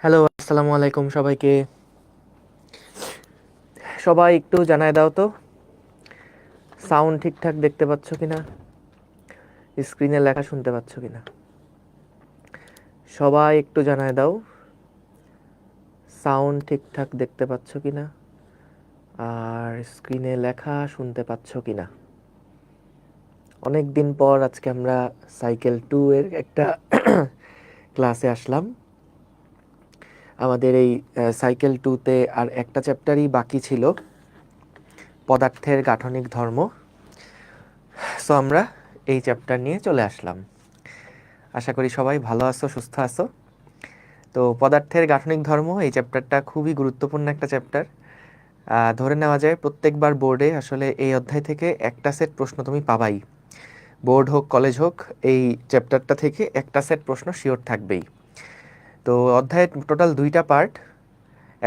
Hello, আসসালামু আলাইকুম সবাইকে। সবাই একটু জানায় দাও তো, সাউন্ড ঠিকঠাক দেখতে পাচ্ছ কিনা, স্ক্রিনে লেখা শুনতে পাচ্ছ কিনা। সবাই একটু জানায় দাও, সাউন্ড ঠিকঠাক দেখতে পাচ্ছ কিনা আর স্ক্রিনে লেখা শুনতে পাচ্ছ কিনা। অনেক দিন পর আজকে আমরা সাইকেল 2 এর একটা ক্লাসে আসলাম। আমাদের এই সাইকেল 2-তে আর একটা চ্যাপ্টারই বাকি ছিল, পদার্থের গাঠনিক ধর্ম। সো আমরা এই চ্যাপ্টার নিয়ে চলে আসলাম। আশা করি সবাই ভালো আছো, সুস্থ আছো। তো পদার্থের গাঠনিক ধর্ম এই চ্যাপ্টারটা খুবই গুরুত্বপূর্ণ একটা চ্যাপ্টার। ধরে নেওয়া যায় প্রত্যেকবার বোর্ডে আসলে এই অধ্যায় থেকে একটা সেট প্রশ্ন তুমি পাবাই। বোর্ড হোক কলেজ হোক, এই চ্যাপ্টারটা থেকে একটা সেট প্রশ্ন শিওর থাকবেই। তো অধ্যায়ের টোটাল দুইটা পার্ট,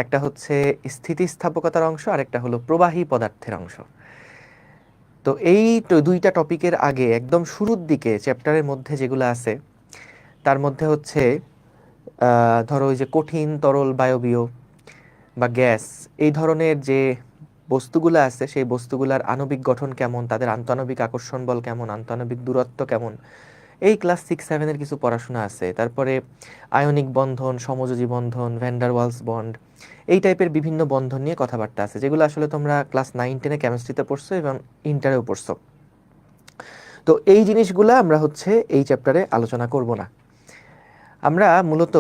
একটা হচ্ছে স্থিতিস্থাপকতার অংশ আর একটা হলো প্রবাহী পদার্থের অংশ। তো এই দুইটা টপিকের আগে একদম শুরুর দিকে চ্যাপ্টারের মধ্যে যেগুলো আছে তার মধ্যে হচ্ছে ধরো ওই যে কঠিন, তরল, বায়বীয় বা গ্যাস, এই ধরনের যে বস্তুগুলো আছে সেই বস্তুগুলার আণবিক গঠন কেমন, তাদের আন্তঃআণবিক আকর্ষণ বল কেমন, আন্তঃআণবিক দূরত্ব কেমন, এই ক্লাস 6-7-এর কিছু পড়াশোনা আছে। তারপরে আয়নিক বন্ধন, সমযোজী বন্ধন, ভ্যান্ডার ওয়ালস বন্ড, এই টাইপের বিভিন্ন বন্ধন নিয়ে কথাবার্তা আছে, যেগুলো আসলে তোমরা ক্লাস 9-10-এ কেমিস্ট্রিতে পড়ছো এবং ইন্টারেও পড়ছো। তো এই জিনিসগুলো আমরা হচ্ছে এই চ্যাপ্টারে আলোচনা করব না। আমরা মূলত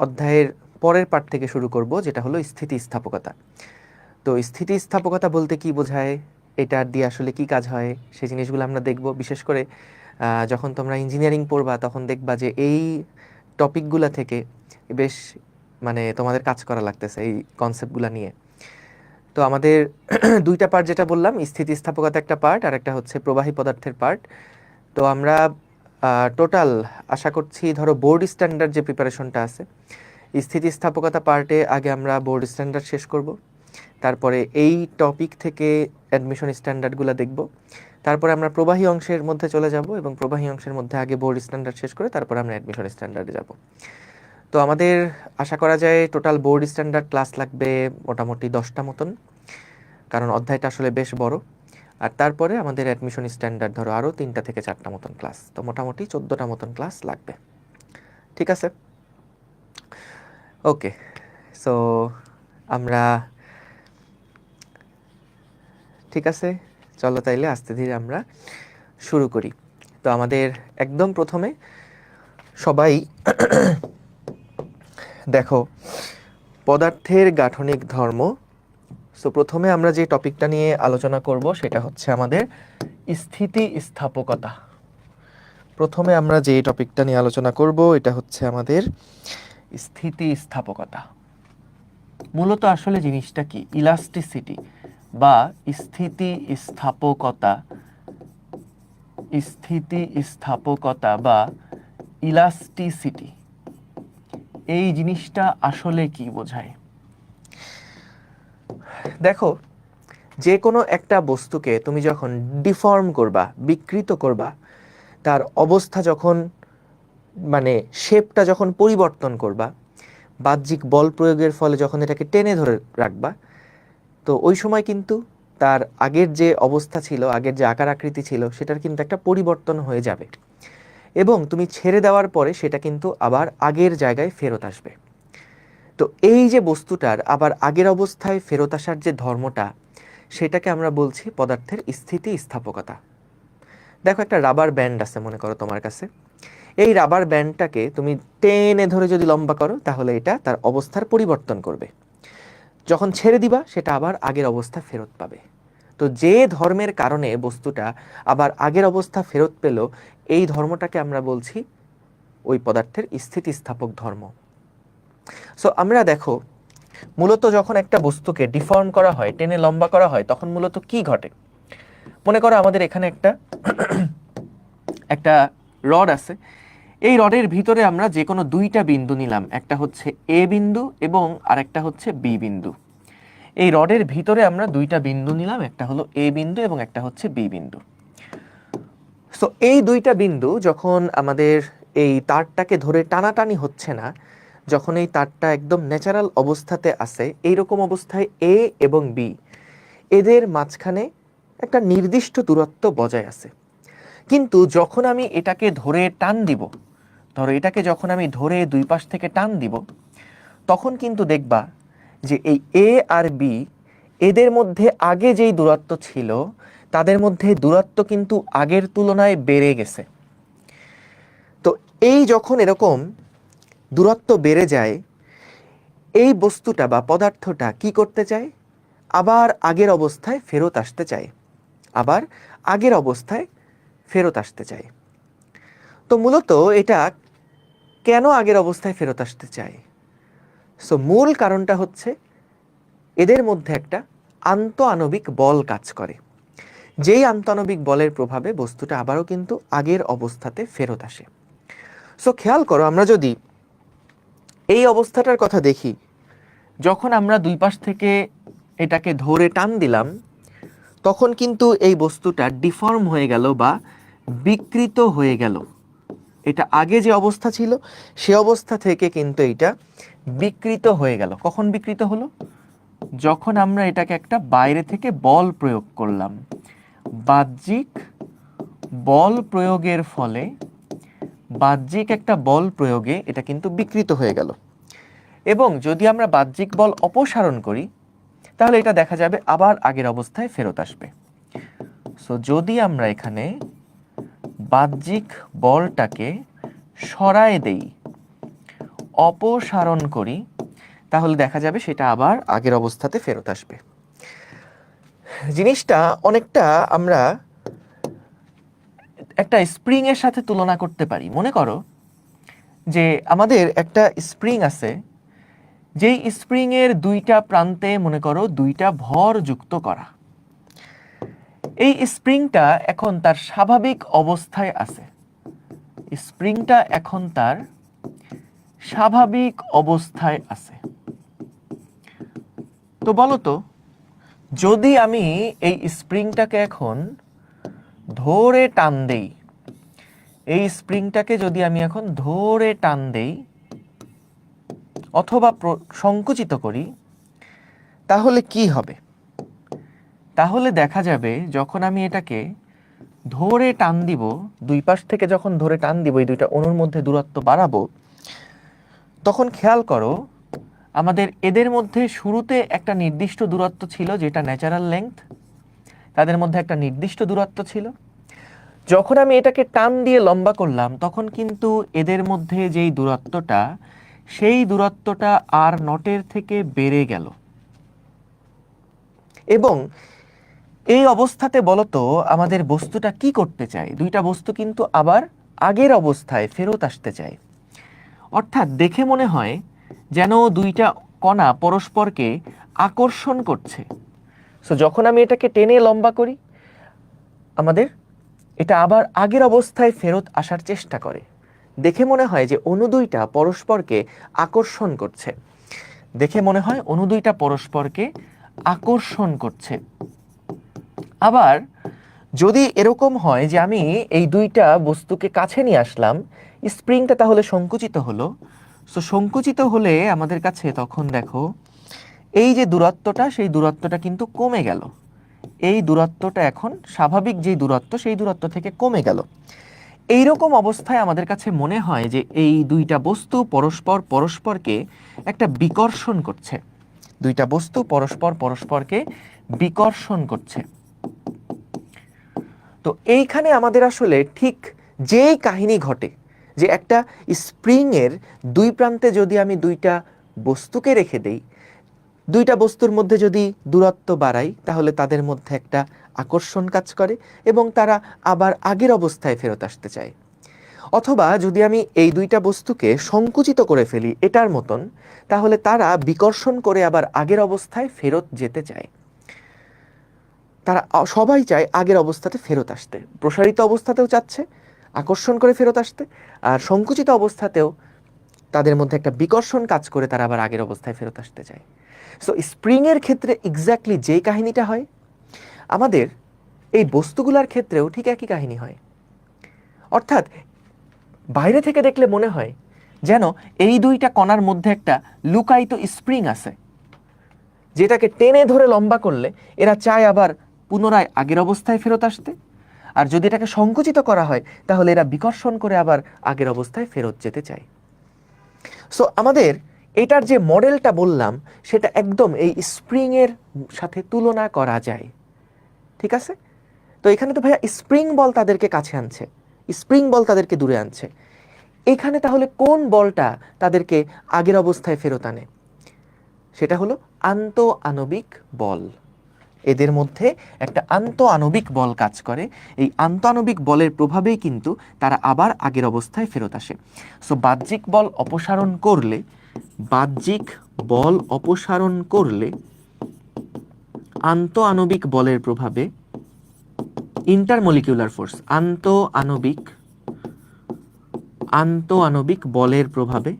অধ্যায়ের পরের পার্ট থেকে শুরু করব, যেটা হলো স্থিতিস্থাপকতা। তো স্থিতিস্থাপকতা বলতে কি বোঝায়, এটা দিয়ে আসলে কি কাজ হয়, সেই জিনিসগুলো আমরা দেখব। বিশেষ করে যখন তোমরা ইঞ্জিনিয়ারিং পড়বা তখন দেখবা যে এই টপিকগুলো থেকে বেশ মানে তোমাদের কাজ করা লাগতেছে এই কনসেপ্টগুলো নিয়ে। তো আমাদের দুইটা পার্ট যেটা বললাম, স্থিতিস্থাপকতা একটা পার্ট আর একটা হচ্ছে প্রবাহী পদার্থের পার্ট। তো আমরা টোটাল আশা করছি ধরো বোর্ড স্ট্যান্ডার্ড যে প্রিপারেশনটা আছে, স্থিতিস্থাপকতা পার্টে আগে আমরা বোর্ড স্ট্যান্ডার্ড শেষ করব, তারপরে এই টপিক থেকে অ্যাডমিশন স্ট্যান্ডার্ডগুলো দেখব, তারপরে আমরা প্রবাহী অংশের মধ্যে চলে যাব এবং প্রবাহী অংশের মধ্যে আগে বোর্ড স্ট্যান্ডার্ড শেষ করে তারপরে আমরা অ্যাডমিশন স্ট্যান্ডার্ডে যাব। তো আমাদের আশা করা যায় টোটাল বোর্ড স্ট্যান্ডার্ড ক্লাস লাগবে মোটামুটি 10টা মতন, কারণ অধ্যায়টা আসলে বেশ বড়। আর তারপরে আমাদের অ্যাডমিশন স্ট্যান্ডার্ড ধরো আরও 3টা থেকে 4টা মতন ক্লাস, তো মোটামুটি 14টা মতন ক্লাস লাগবে। ঠিক আছে, ওকে। সো আমরা ঠিক আছে, চলো তাইলে আস্তে ধীরে আমরা শুরু করি। তো আমাদের একদম প্রথমে সবাই দেখো পদার্থের গাঠনিক ধর্ম। সো প্রথমে আমরা যে টপিকটা নিয়ে আলোচনা করব সেটা হচ্ছে আমাদের স্থিতিস্থাপকতা। প্রথমে আমরা যে টপিকটা নিয়ে আলোচনা করব এটা হচ্ছে আমাদের স্থিতিস্থাপকতা। মূলত আসলে জিনিসটা কি, ইলাস্টিসিটি বা স্থিতিস্থাপকতা, স্থিতিস্থাপকতা বা ইলাস্টিসিটি, এই জিনিসটা আসলে কি বোঝায়। দেখো, যে কোনো একটা বস্তুকে তুমি যখন ডিফর্ম করবা, বিকৃত করবা, তার অবস্থা যখন মানে শেপটা যখন পরিবর্তন করবা, বাহ্যিক বল প্রয়োগের ফলে যখন এটাকে টেনে ধরে রাখবা, তো ওই সময় কিন্তু তার আগের যে অবস্থা ছিল, আগের যে আকার আকৃতি ছিল, সেটার কিন্তু একটা পরিবর্তন হয়ে যাবে এবং তুমি ছেড়ে দেওয়ার পরে সেটা কিন্তু আবার আগের জায়গায় ফেরত আসবে। তো এই যে বস্তুটার আবার আগের অবস্থায় ফেরত আসার যে ধর্মটা, সেটাকে আমরা বলছি পদার্থের স্থিতিস্থাপকতা। দেখো, একটা রাবার ব্যান্ড আছে মনে করো তোমার কাছে, এই রাবার ব্যান্ডটাকে তুমি টেনে ধরে যদি লম্বা করো তাহলে এটা তার অবস্থার পরিবর্তন করবে, যখন ছেড়ে দিবা সেটা আবার আগের অবস্থা ফেরত পাবে। তো যে ধর্মের কারণে বস্তুটা আবার আগের অবস্থা ফেরত পেল, এই ধর্মটাকে আমরা বলছি ওই পদার্থের স্থিতিস্থাপক ধর্ম। সো আমরা দেখো, মূলত যখন একটা বস্তুকে ডিফর্ম করা হয়, টেনে লম্বা করা হয়, তখন মূলত কি ঘটে। মনে করো আমাদের এখানে একটা একটা রড আছে, এই রডের ভিতরে আমরা যে কোনো দুইটা বিন্দু নিলাম, একটা হচ্ছে এ বিন্দু এবং আরেকটা হচ্ছে বি বিন্দু। এই রডের ভিতরে আমরা দুইটা বিন্দু নিলাম, একটা হলো এ বিন্দু এবং একটা হচ্ছে বি বিন্দু। সো এই দুইটা বিন্দু যখন আমাদের এই তারটাকে ধরে টানাটানি হচ্ছে না, যখন এই তারটা একদম ন্যাচারাল অবস্থাতে আছে, এইরকম অবস্থায় এ এবং বি এদের মাঝখানে একটা নির্দিষ্ট দূরত্ব বজায় আছে। কিন্তু যখন আমি এটাকে ধরে টান দিব, ধরো এটাকে যখন আমি ধরে দুই পাশ থেকে টান দিব, তখন কিন্তু দেখবা যে এই এ আর বি এদের মধ্যে আগে যেই দূরত্ব ছিল তাদের মধ্যে দূরত্ব কিন্তু আগের তুলনায় বেড়ে গেছে। তো এই যখন এরকম দূরত্ব বেড়ে যায়, এই বস্তুটা বা পদার্থটা কি করতে চায়? আবার আগের অবস্থায় ফেরত আসতে চায়, আবার আগের অবস্থায় ফেরত আসতে চায়। তো মূলত এটা কেন আগের অবস্থায় ফেরত আসতে চায়? সো মূল কারণটা হচ্ছে এদের মধ্যে একটা আন্তঃআণবিক বল কাজ করে, যেই আন্তঃআণবিক বলের প্রভাবে বস্তুটা আবারও কিন্তু আগের অবস্থাতে ফেরত আসে। সো খেয়াল করো, আমরা যদি এই অবস্থাটার কথা দেখি, যখন আমরা দুই পাশ থেকে এটাকে ধরে টান দিলাম, তখন কিন্তু এই বস্তুটা ডিফর্ম হয়ে গেল বা বিকৃত হয়ে গেল। এটা আগে যে অবস্থা ছিল সে অবস্থা থেকে কিন্তু এটা বিকৃত হয়ে গেল। কখন বিকৃত হলো? যখন আমরা এটাকে একটা বাইরে থেকে বল প্রয়োগ করলাম। বাহ্যিক বল প্রয়োগের ফলে, বাহ্যিক একটা বল প্রয়োগে এটা কিন্তু বিকৃত হয়ে গেল। এবং যদি আমরা বাহ্যিক বল অপসারণ করি, তাহলে এটা দেখা যাবে আবার আগের অবস্থায় ফেরত আসবে। সো যদি আমরা এখানে বাহ্যিক বলটাকে সরায় দেই, অপসারণ করি, তাহলে দেখা যাবে সেটা আবার আগের অবস্থাতে ফেরত আসবে। জিনিসটা অনেকটা আমরা একটা স্প্রিং এর সাথে তুলনা করতে পারি। মনে করো যে আমাদের একটা স্প্রিং আছে, যেই স্প্রিং এর দুইটা প্রান্তে মনে করো দুইটা ভর যুক্ত করা। এই স্প্রিংটা এখন তার স্বাভাবিক অবস্থায় আছে, স্প্রিংটা এখন তার স্বাভাবিক অবস্থায় আছে। তো বলো তো, যদি আমি এই স্প্রিংটাকে এখন ধরে টান দেই, এই স্প্রিংটাকে যদি আমি এখন ধরে টান দেই অথবা সংকুচিত করি, তাহলে কি হবে? তাহলে দেখা যাবে যখন আমি এটাকে ধরে টান দিব, দুই পাশ থেকে যখন ধরে টান দিব, এই দুইটা অণুর মধ্যে দূরত্ব বাড়াবো, তখন খেয়াল করো আমাদের এদের মধ্যে শুরুতে একটা নির্দিষ্ট দূরত্ব ছিল যেটা ন্যাচারাল লেংথ, তাদের মধ্যে একটা নির্দিষ্ট দূরত্ব ছিল। যখন আমি এটাকে টান দিয়ে লম্বা করলাম, তখন কিন্তু এদের মধ্যে যেই দূরত্বটা, সেই দূরত্বটা আর নটের থেকে বেড়ে গেল। এবং এই অবস্থাতে বলতো আমাদের বস্তুটা কি করতে চায়? দুইটা বস্তু কিন্তু আবার আগের অবস্থায় ফেরত আসতে চায়। অর্থাৎ দেখে মনে হয় যেন দুইটা কণা পরস্পরকে আকর্ষণ করছে। সো যখন আমি এটাকে টেনে লম্বা করি, আমাদের এটা আবার আগের অবস্থায় ফেরত আসার চেষ্টা করে। দেখে মনে হয় যে অণু দুইটা পরস্পরকে আকর্ষণ করছে, দেখে মনে হয় অণু দুইটা পরস্পরকে আকর্ষণ করছে। আবার যদি এরকম হয় যে আমি এই দুইটা বস্তুকে কাছে নিয়ে আসলাম, স্প্রিংটা তাহলে সংকুচিত হলো। সো সংকুচিত হলে আমাদের কাছে তখন দেখো এই যে দূরত্বটা, সেই দূরত্বটা কিন্তু কমে গেল। এই দূরত্বটা এখন স্বাভাবিক যেই দূরত্ব, সেই দূরত্ব থেকে কমে গেল। এইরকম অবস্থায় আমাদের কাছে মনে হয় যে এই দুইটা বস্তু পরস্পরকে একটা বিকর্ষণ করছে, দুইটা বস্তু পরস্পরকে বিকর্ষণ করছে। তো এইখানে আমাদের আসলে ঠিক যেই কাহিনী ঘটে, যে একটা স্প্রিংয়ের দুই প্রান্তে যদি আমি দুইটা বস্তুকে রেখে দেই, দুইটা বস্তুর মধ্যে যদি দূরত্ব বাড়াই, তাহলে তাদের মধ্যে একটা আকর্ষণ কাজ করে এবং তারা আবার আগের অবস্থায় ফেরত আসতে চায়। অথবা যদি আমি এই দুইটা বস্তুকে সংকুচিত করে ফেলি এটার মতন, তাহলে তারা বিকর্ষণ করে আবার আগের অবস্থায় ফেরত যেতে চায়। তারা সবাই চায় আগের অবস্থাতে ফেরত আসতে, প্রসারিত অবস্থাতেও চাচ্ছে আকর্ষণ করে ফেরত আসতে, আর সংকুচিত অবস্থাতেও তাদের মধ্যে একটা বিকর্ষণ কাজ করে তারা আবার আগের অবস্থায় ফেরত আসতে চায়। সো স্প্রিংয়ের ক্ষেত্রে এক্স্যাক্টলি যেই কাহিনীটা হয়, আমাদের এই বস্তুগুলোর ক্ষেত্রেও ঠিক একই কাহিনী হয়। অর্থাৎ বাইরে থেকে দেখলে মনে হয় যেন এই দুইটা কণার মধ্যে একটা লুকায়িত স্প্রিং আছে, যেটাকে টেনে ধরে লম্বা করলে এরা চায় আবার পুনরায় আগের অবস্থায় ফেরত আসতে, আর যদি এটাকে সংকুচিত করা হয় তাহলে এরা বিকর্ষণ করে আবার আগের অবস্থায় ফেরত যেতে চায়। সো আমাদের এটার যে মডেলটা বললাম সেটা একদম এই স্প্রিংয়ের সাথে তুলনা করা যায়, ঠিক আছে? তো এখানে তো ভাইয়া স্প্রিং বল তাদেরকে কাছে আনছে, স্প্রিং বল তাদেরকে দূরে আনছে। এখানে তাহলে কোন বলটা তাদেরকে আগের অবস্থায় ফেরত আনে? সেটা হলো আন্তঃআণবিক বল। এদের মধ্যে একটা আন্তঃআণবিক বল কাজ করে, এই আন্তঃআণবিক বলের প্রভাবেই কিন্তু তারা আবার আগের অবস্থায় ফেরত আসে। সো বাহ্যিক বল অপসারণ করলে, বাহ্যিক বল অপসারণ করলে আন্তঃআণবিক বলের প্রভাবে, ইন্টারমলিকিউলার ফোর্স, আন্তঃআণবিক বলের প্রভাবে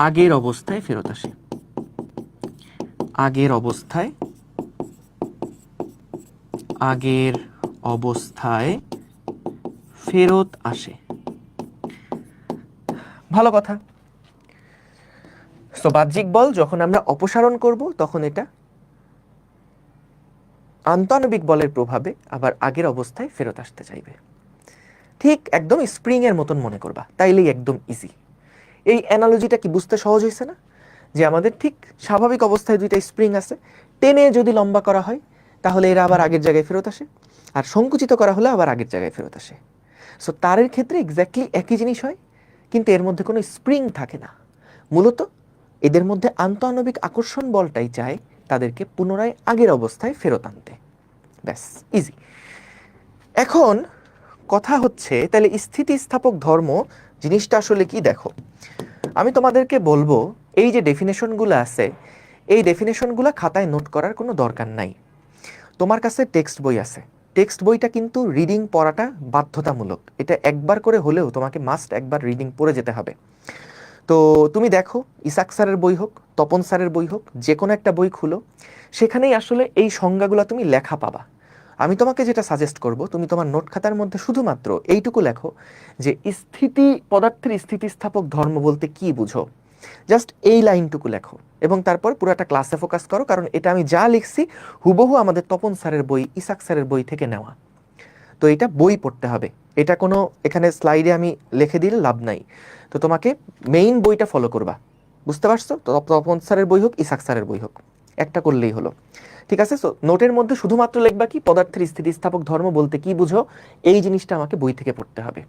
আগের অবস্থায় ফেরত আসে, আগের অবস্থায় ফেরত আসে। ভালো কথা। সো বাহ্যিক বল যখন আমরা অপসারণ করব তখন এটা আন্তঃআণবিক বলের প্রভাবে আবার আগের অবস্থায় ফেরত আসতে চাইবে। ঠিক একদম স্প্রিং এর মতন মনে করবা, তাইলেই একদম ইজি। এই অ্যানালজিটা কি বুঝতে সহজ হয়েছে না? যে আমাদের ঠিক স্বাভাবিক অবস্থায় দুইটা স্প্রিং আছে, টেনে যদি লম্বা করা হয় তাহলে এরা আবার আগের জায়গায় ফেরত আসে, আর সংকুচিত করা হলে আবার আগের জায়গায় ফেরত আসে। সো তারের ক্ষেত্রে এক্স্যাক্টলি একই জিনিস হয়, কিন্তু এর মধ্যে কোনো স্প্রিং থাকে না। মূলত এদের মধ্যে আন্তঃআণবিক আকর্ষণ বলটাই চায় তাদেরকে পুনরায় আগের অবস্থায় ফেরত আনতে। ব্যাস, ইজি। এখন কথা হচ্ছে তাহলে স্থিতিস্থাপক ধর্ম জিনিসটা আসলে কি? দেখো, আমি তোমাদেরকে বলবো এই যে ডেফিনেশনগুলো আছে, এই ডেফিনেশনগুলো খাতায় নোট করার কোনো দরকার নাই। তোমার কাছে টেক্সট বই আছে, টেক্সট বইটা কিন্তু রিডিং পড়াটা বাধ্যতামূলক। এটা একবার করে হলেও তোমাকে মাস্ট একবার রিডিং পড়ে যেতে হবে। তো তুমি দেখো, ইসাক স্যারের বই হোক, তপন স্যারের বই হোক, যে কোনো একটা বই খুলো, সেখানেই আসলে এই সংজ্ঞাগুলো তুমি লেখা পাবা। আমি তোমাকে যেটা সাজেস্ট করব, তুমি তোমার নোট খাতার মধ্যে শুধুমাত্র এইটুকু লেখো যে পদার্থের স্থিতিস্থাপক ধর্ম বলতে কি বুঝো, জাস্ট এই লাইনটুকু লেখো, এবং তারপর পুরোটা ক্লাসে ফোকাস করো, কারণ এটা আমি যা লিখছি হুবহু আমাদের তপন স্যারের বই, ইসাক স্যারের বই থেকে নেওয়া। তো এটা বই পড়তে হবে, এটা কোনো এখানে স্লাইডে আমি লিখে দিলে লাভ নাই। তো তোমাকে মেইন বইটা ফলো করবা, বুঝতে পারছো? তো তপন স্যারের বই হোক, ইসাক স্যারের বই হোক, একটা করলেই হলো, ঠিক আছে? সো নোটের মধ্যে শুধুমাত্র লিখবা কি পদার্থের স্থিতিস্থাপক ধর্ম বলতে কি বুঝো, এই জিনিসটা আমাকে বই থেকে পড়তে হবে,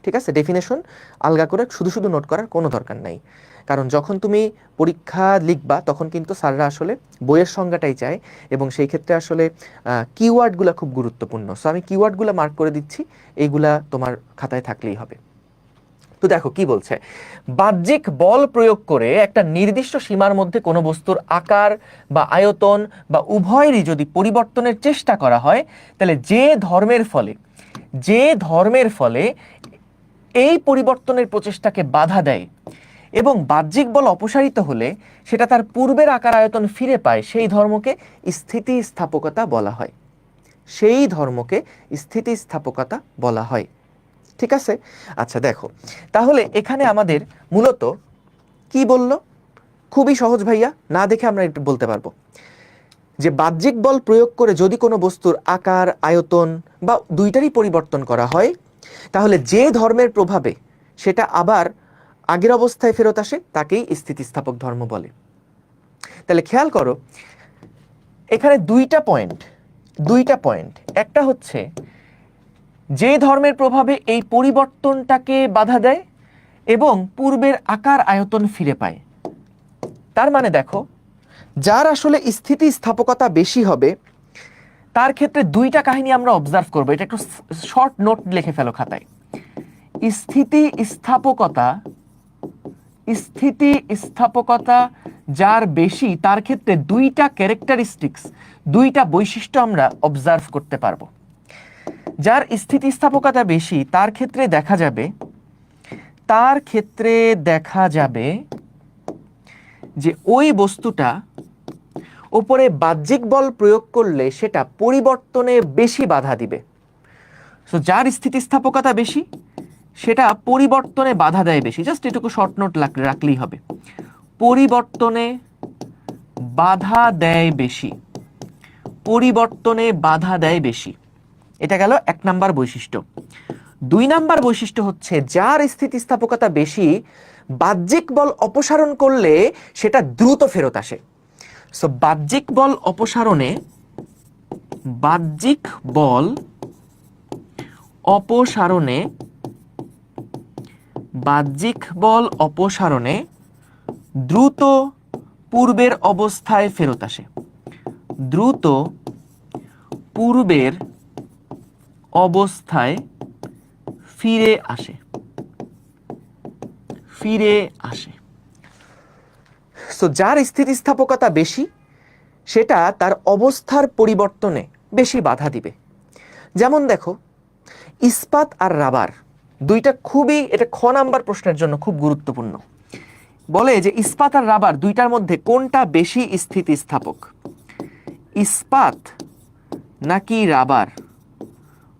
ঠিক আছে? ডেফিনেশন আলগা করে শুধু শুধু নোট করার কোনো দরকার নাই, কারণ যখন তুমি পরীক্ষা লিখবা তখন কিন্তু স্যাররা আসলে বইয়ের সংজ্ঞাটাই চায়, এবং সেই ক্ষেত্রে আসলে কিওয়ার্ডগুলো খুব গুরুত্বপূর্ণ। সো আমি কিওয়ার্ডগুলো মার্ক করে দিচ্ছি, এইগুলা তোমার খাতায় থাকলেই হবে। তো দেখো কি বলছে, বাহ্যিক বল প্রয়োগ করে একটা নির্দিষ্ট সীমার মধ্যে কোনো বস্তুর আকার বা আয়তন বা উভয়েরই যদি পরিবর্তনের চেষ্টা করা হয়, তাহলে যে ধর্মের ফলে এই পরিবর্তনের প্রচেষ্টাকে বাধা দেয় এবং বাহ্যিক বল অপসারিত হলে সেটা তার পূর্বের আকার আয়তন ফিরে পায়, সেই ধর্মকে স্থিতিস্থাপকতা বলা হয়। সেই ধর্মকে স্থিতিস্থাপকতা বলা হয়, ঠিক আছে? আচ্ছা দেখো, তাহলে এখানে আমাদের মূলত কি বলল? খুবই সহজ ভাইয়া, না দেখে আমরা একটু বলতে পারবো যে বাহ্যিক বল প্রয়োগ করে যদি কোনো বস্তুর আকার আয়তন বা দুইটারই পরিবর্তন করা হয়, তাহলে যে ধর্মের প্রভাবে সেটা আবার আগের অবস্থায় ফেরত আসে তাকেই স্থিতিস্থাপক ধর্ম বলে। তাহলে খেয়াল করো, এখানে দুইটা পয়েন্ট। একটা হচ্ছে যে ধর্মের প্রভাবে এই পরিবর্তনটাকে বাধা দেয় এবং পূর্বের আকার আয়তন ফিরে পায়। তার মানে দেখো, যার আসলে স্থিতিস্থাপকতা বেশি হবে তার ক্ষেত্রে দুইটা কাহিনী আমরা অবজার্ভ করবো। এটা একটু শর্ট নোট লিখে ফেলো খাতায়। স্থিতিস্থাপকতা যার বেশি তার ক্ষেত্রে দুইটা ক্যারেক্টারিস্টিক্স, দুইটা বৈশিষ্ট্য আমরা অবজার্ভ করতে পারবো। যার স্থিতিস্থাপকতা বেশি তার ক্ষেত্রে দেখা যাবে যে ওই বস্তুটা ওপরে বাহ্যিক বল প্রয়োগ করলে সেটা পরিবর্তনে বেশি বাধা দিবে। সো যার স্থিতিস্থাপকতা বেশি সেটা পরিবর্তনে বাধা দেয় বেশি। জাস্ট এটুকু শর্ট নোট রাখলেই হবে, পরিবর্তনে বাধা দেয় বেশি, পরিবর্তনে বাধা দেয় বেশি। এটা গেল 1 নাম্বার বৈশিষ্ট্য। 2 নাম্বার বৈশিষ্ট্য হচ্ছে যার স্থিতিস্থাপকতা বেশি বাহ্যিক বল অপসারণ করলে সেটা দ্রুত ফেরত আসে। সো বাহ্যিক বল অপসারণে, বাহ্যিক বল অপসারণে, বাহ্যিক বল অপসারণে দ্রুত পূর্বের অবস্থায় ফেরত আসে, দ্রুত পূর্বের অবস্থায় ফিরে আসে, ফিরে আসে। সো যার স্থিতিস্থাপকতা বেশি সেটা তার অবস্থার পরিবর্তনে বেশি বাধা দিবে। যেমন দেখো, ইস্পাত আর রাবার দুইটা খুবই, এটা খ নাম্বার প্রশ্নের জন্য খুব গুরুত্বপূর্ণ। বলে যে ইস্পাত আর রাবার দুইটার মধ্যে কোনটা বেশি স্থিতিস্থাপক? ইস্পাত নাকি রাবার,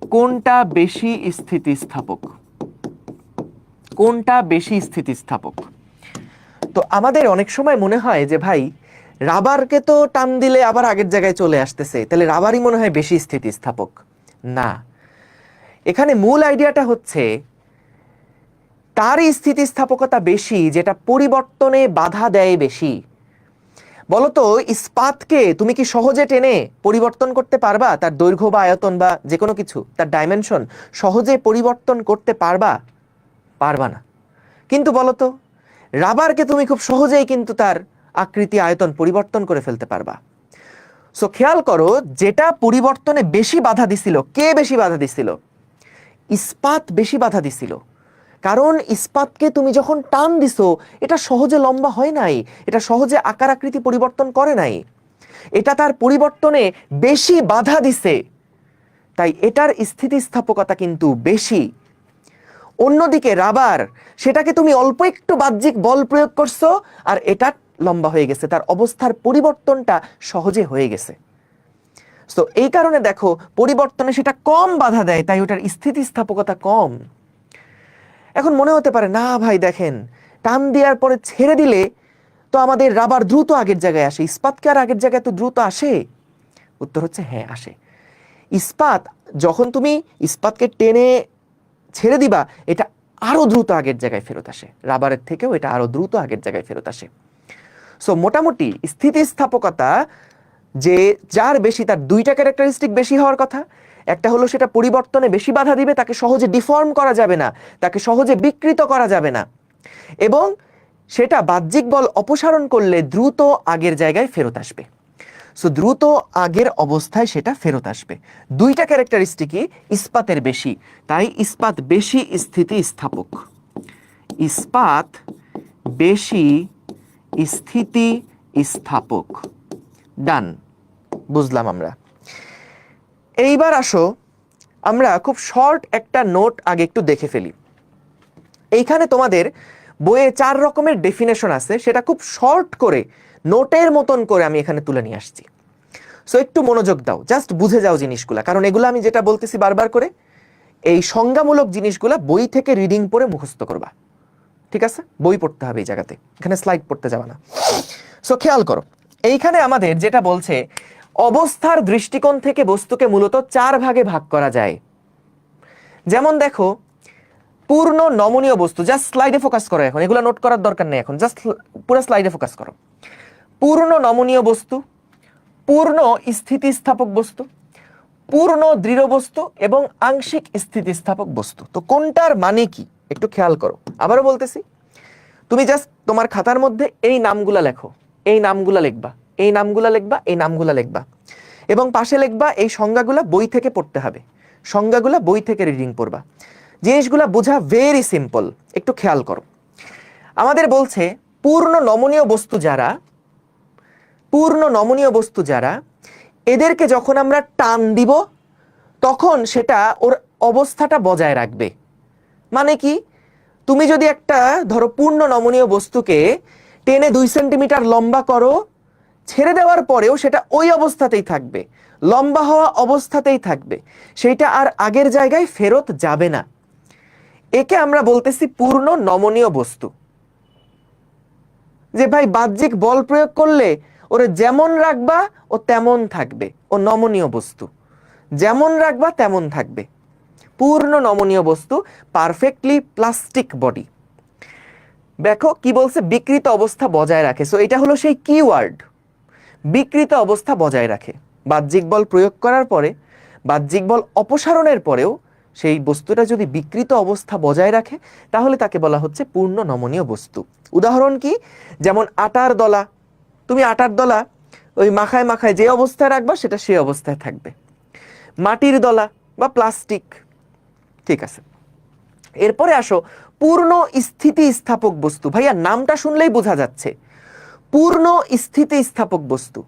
কোনটা বেশি স্থিতিস্থাপক? কোনটা বেশি স্থিতিস্থাপক? তো আমাদের অনেক সময় মনে হয় যে ভাই রাবারকে তো টান দিলে আবার আগের জায়গায় চলে আসতেছে, তাহলে রাবারই মনে হয় বেশি স্থিতিস্থাপক। না, এখানে মূল আইডিয়াটা হচ্ছে তারই স্থিতিস্থাপকতা বেশি যেটা পরিবর্তনে বাধা দেয় বেশি। বলতো ইস্পাতকে তুমি কি সহজে টেনে পরিবর্তন করতে পারবা? তার দৈর্ঘ্য বা আয়তন বা যে কোনো কিছু, তার ডাইমেনশন সহজে পরিবর্তন করতে পারবা? পারবা না। কিন্তু বলতো রাবারকে তুমি খুব সহজেই কিন্তু তার আকৃতি আয়তন পরিবর্তন করে ফেলতে পারবা। সো খেয়াল করো, যেটা পরিবর্তনে বেশি বাধা দিছিল, কে বেশি বাধা দিছিল? ইস্পাত বেশি বাধা দিছিল। কারণ ইস্পাতকে তুমি যখন টান দিছো এটা সহজে লম্বা হয় নাই, এটা সহজে আকার আকৃতি পরিবর্তন করে নাই, এটা তার পরিবর্তনে বেশি বাধা দিছে, তাই এটার স্থিতিস্থাপকতা কিন্তু বেশি। অন্যদিকে রাবার, সেটাকে তুমি অল্প একটু বাহ্যিক বল প্রয়োগ করছো আর এটা লম্বা হয়ে গেছে, তার অবস্থার পরিবর্তনটা সহজে হয়ে গেছে। তো এই কারণে দেখো পরিবর্তনে সেটা কম বাধা দেয়, তাই ওটার স্থিতিস্থাপকতা কম। এখন মনে হতে পারে না ভাই দেখেন, টান দেওয়ার পরে ছেড়ে দিলে তো আমাদের রাবার দ্রুত আগের জায়গায় আসে, ইস্পাতকে আর আগের জায়গায় তো দ্রুত আসে। উত্তর হচ্ছে হ্যাঁ, আসে। ইস্পাত, যখন তুমি ইস্পাতকে টেনে ছেড়ে দিবা এটা আরো দ্রুত আগের জায়গায় ফেরত আসে, রাবারের থেকেও এটা আরো দ্রুত আগের জায়গায় ফেরত আসে। সো মোটামুটি স্থিতিস্থাপকতা যে যার বেশি, তার দুইটা ক্যারেক্টারিস্টিক বেশি হওয়ার কথা। একটা হলো সেটা পরিবর্তনে বেশি বাধা দিবে, তাকে সহজে ডিফর্ম করা যাবে না, তাকে সহজে বিকৃত করা যাবে না, এবং সেটা বাহ্যিক বল অপসারণ করলে দ্রুত আগের জায়গায় ফেরত আসবে। সো দ্রুত আগের অবস্থায় সেটা ফেরত আসবে। দুইটা ক্যারেক্টারিস্টিকই ইস্পাতের বেশি, তাই ইস্পাত বেশি স্থিতিস্থাপক। ইস্পাত বেশি স্থিতিস্থাপক। ডান, বুঝলাম আমরা। এইবার আসো আমরা খুব শর্ট একটা নোট আগে একটু দেখে ফেলি। এইখানে তোমাদের বইয়ে 4 রকমের ডেফিনেশন আছে, সেটা খুব শর্ট করে নোটের মতন করে আমি এখানে তুলে নিয়ে আসছি। সো একটু মনোযোগ দাও, জাস্ট বুঝে যাও জিনিসগুলা, কারণ এগুলো আমি যেটা বলতেছি বারবার করে, এই সংজ্ঞামূলক জিনিসগুলা বই থেকে রিডিং পড়ে মুখস্থ করবা। ঠিক আছে, বই পড়তে হবে এই জায়গাতে, এখানে স্লাইড পড়তে যাবে না। সো খেয়াল করো, এইখানে আমাদের যেটা বলছে অবস্থার দৃষ্টিকোণ থেকে বস্তুকে মূলত 4 ভাগে ভাগ করা যায়। যেমন দেখো, পূর্ণ নমনীয় বস্তু, জাস্ট স্লাইডে ফোকাস করো, এখন এগুলো নোট করার দরকার নেই, এখন জাস্ট পুরো স্লাইডে ফোকাস করো। পূর্ণ নমনীয় বস্তু, পূর্ণ স্থিতিস্থাপক বস্তু, পূর্ণ দৃঢ় বস্তু এবং আংশিক স্থিতিস্থাপক বস্তু। তো কোনটার মানে কি একটু খেয়াল করো। আবারও বলতেছি, তুমি জাস্ট তোমার খাতার মধ্যে এই নামগুলা লেখো, এই নামগুলা লিখবা, এই নামগুলা লিখবা, এই নামগুলা লিখবা, এবং পাশে লিখবা এই সংজ্ঞাগুলা বই থেকে পড়তে হবে, সংজ্ঞাগুলা বই থেকে রিডিং পড়বা। জিনিসগুলা বোঝা ভেরি সিম্পল, একটু খেয়াল করো। আমাদের বলছে পূর্ণ নমনীয় বস্তু যারা, পূর্ণ নমনীয় বস্তু যারা, এদেরকে যখন আমরা টান দিব তখন সেটা ওর অবস্থাটা বজায় রাখবে। মানে কি, তুমি যদি একটা ধরো পূর্ণ নমনীয় বস্তুকে টেনে 2 সেন্টিমিটার লম্বা করো, ছেড়ে দেওয়ার পরেও সেটা ওই অবস্থাতেই থাকবে, লম্বা হওয়া অবস্থাতেই থাকবে, সেইটা আর আগের জায়গায় ফেরত যাবে না। একে আমরা বলতেছি পূর্ণ নমনীয় বস্তু। যে ভাই বাহ্যিক বল প্রয়োগ করলে ওরে যেমন রাখবা ও তেমন থাকবে, ও নমনীয় বস্তু, যেমন রাখবা তেমন থাকবে, পূর্ণ নমনীয় বস্তু, পারফেক্টলি প্লাস্টিক বডি। দেখো কি বলছে, বিকৃত অবস্থা বজায় রাখে। সো এটা হলো সেই কিওয়ার্ড, বিকৃত অবস্থা বজায় রাখে। বাহ্যিক বল প্রয়োগ করার পরে, বাহ্যিক বল অপসারণের পরেও সেই বস্তুটা যদি বিকৃত অবস্থা বজায় রাখে তাহলে তাকে বলা হচ্ছে পূর্ণ নমনীয় বস্তু। উদাহরণ কি, যেমন আটার দলা, তুমি আটার দলা ওই মাখায় মাখায় যে অবস্থায় রাখবা সেটা সেই অবস্থায় থাকবে। মাটির দলা বা প্লাস্টিক, ঠিক আছে। এরপরে আসো পূর্ণ স্থিতিস্থাপক বস্তু। ভাইয়া নামটা শুনলেই বোঝা যাচ্ছে পূর্ণ স্থিতিস্থাপক বস্তু।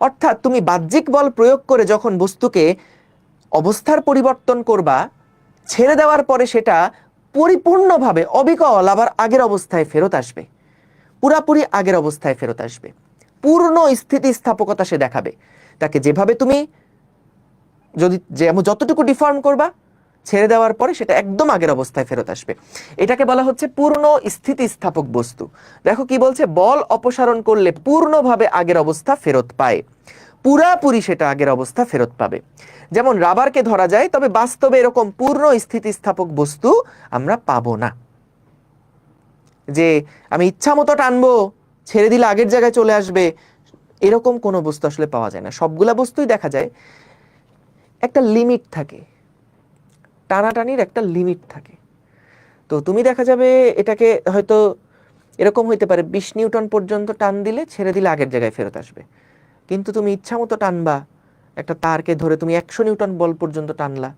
অর্থাৎ তুমি বাহ্যিক বল প্রয়োগ করে যখন বস্তুকে অবস্থার পরিবর্তন করবা, ছেড়ে দেওয়ার পরে সেটা পরিপূর্ণভাবে অবিকল আবার আগের অবস্থায় ফেরত আসবে, পুরাপুরি আগের অবস্থায় ফেরত আসবে। পূর্ণ স্থিতিস্থাপকতা সে দেখাবে। তাকে যেভাবে তুমি যতটুকু ডিফর্ম করবা, ছেড়ে দেওয়ার পরে সেটা একদম আগের অবস্থায় ফেরত আসবে। এটাকে বলা হচ্ছে পূর্ণ স্থিতিস্থাপক বস্তু। দেখো কি বলছে, বল অপসারণ করলে পূর্ণভাবে আগের অবস্থা ফেরত পায়, পুরাপুরি সেটা আগের অবস্থা ফেরত পাবে। যেমন রাবারকে ধরা যায়, তবে বাস্তবে এরকম পূর্ণ স্থিতিস্থাপক বস্তু আমরা পাবো না। যে আমি ইচ্ছা মতো টানবো, ছেড়ে দিলে আগের জায়গায় চলে আসবে, এরকম কোনো বস্তু আসলে পাওয়া যায় না। সবগুলা বস্তুই দেখা যায় একটা লিমিট থাকে, টানাটানির একটা লিমিট থাকে। তো তুমি দেখা যাবে এটাকে হয়তো এরকম হইতে পারে 20 নিউটন পর্যন্ত টান দিলে ছেড়ে দিলে আগের জায়গায় ফেরত আসবে, কিন্তু তুমি ইচ্ছা মতো টানবা, একটা তারকে ধরে তুমি 100 নিউটন বল পর্যন্ত টানলা,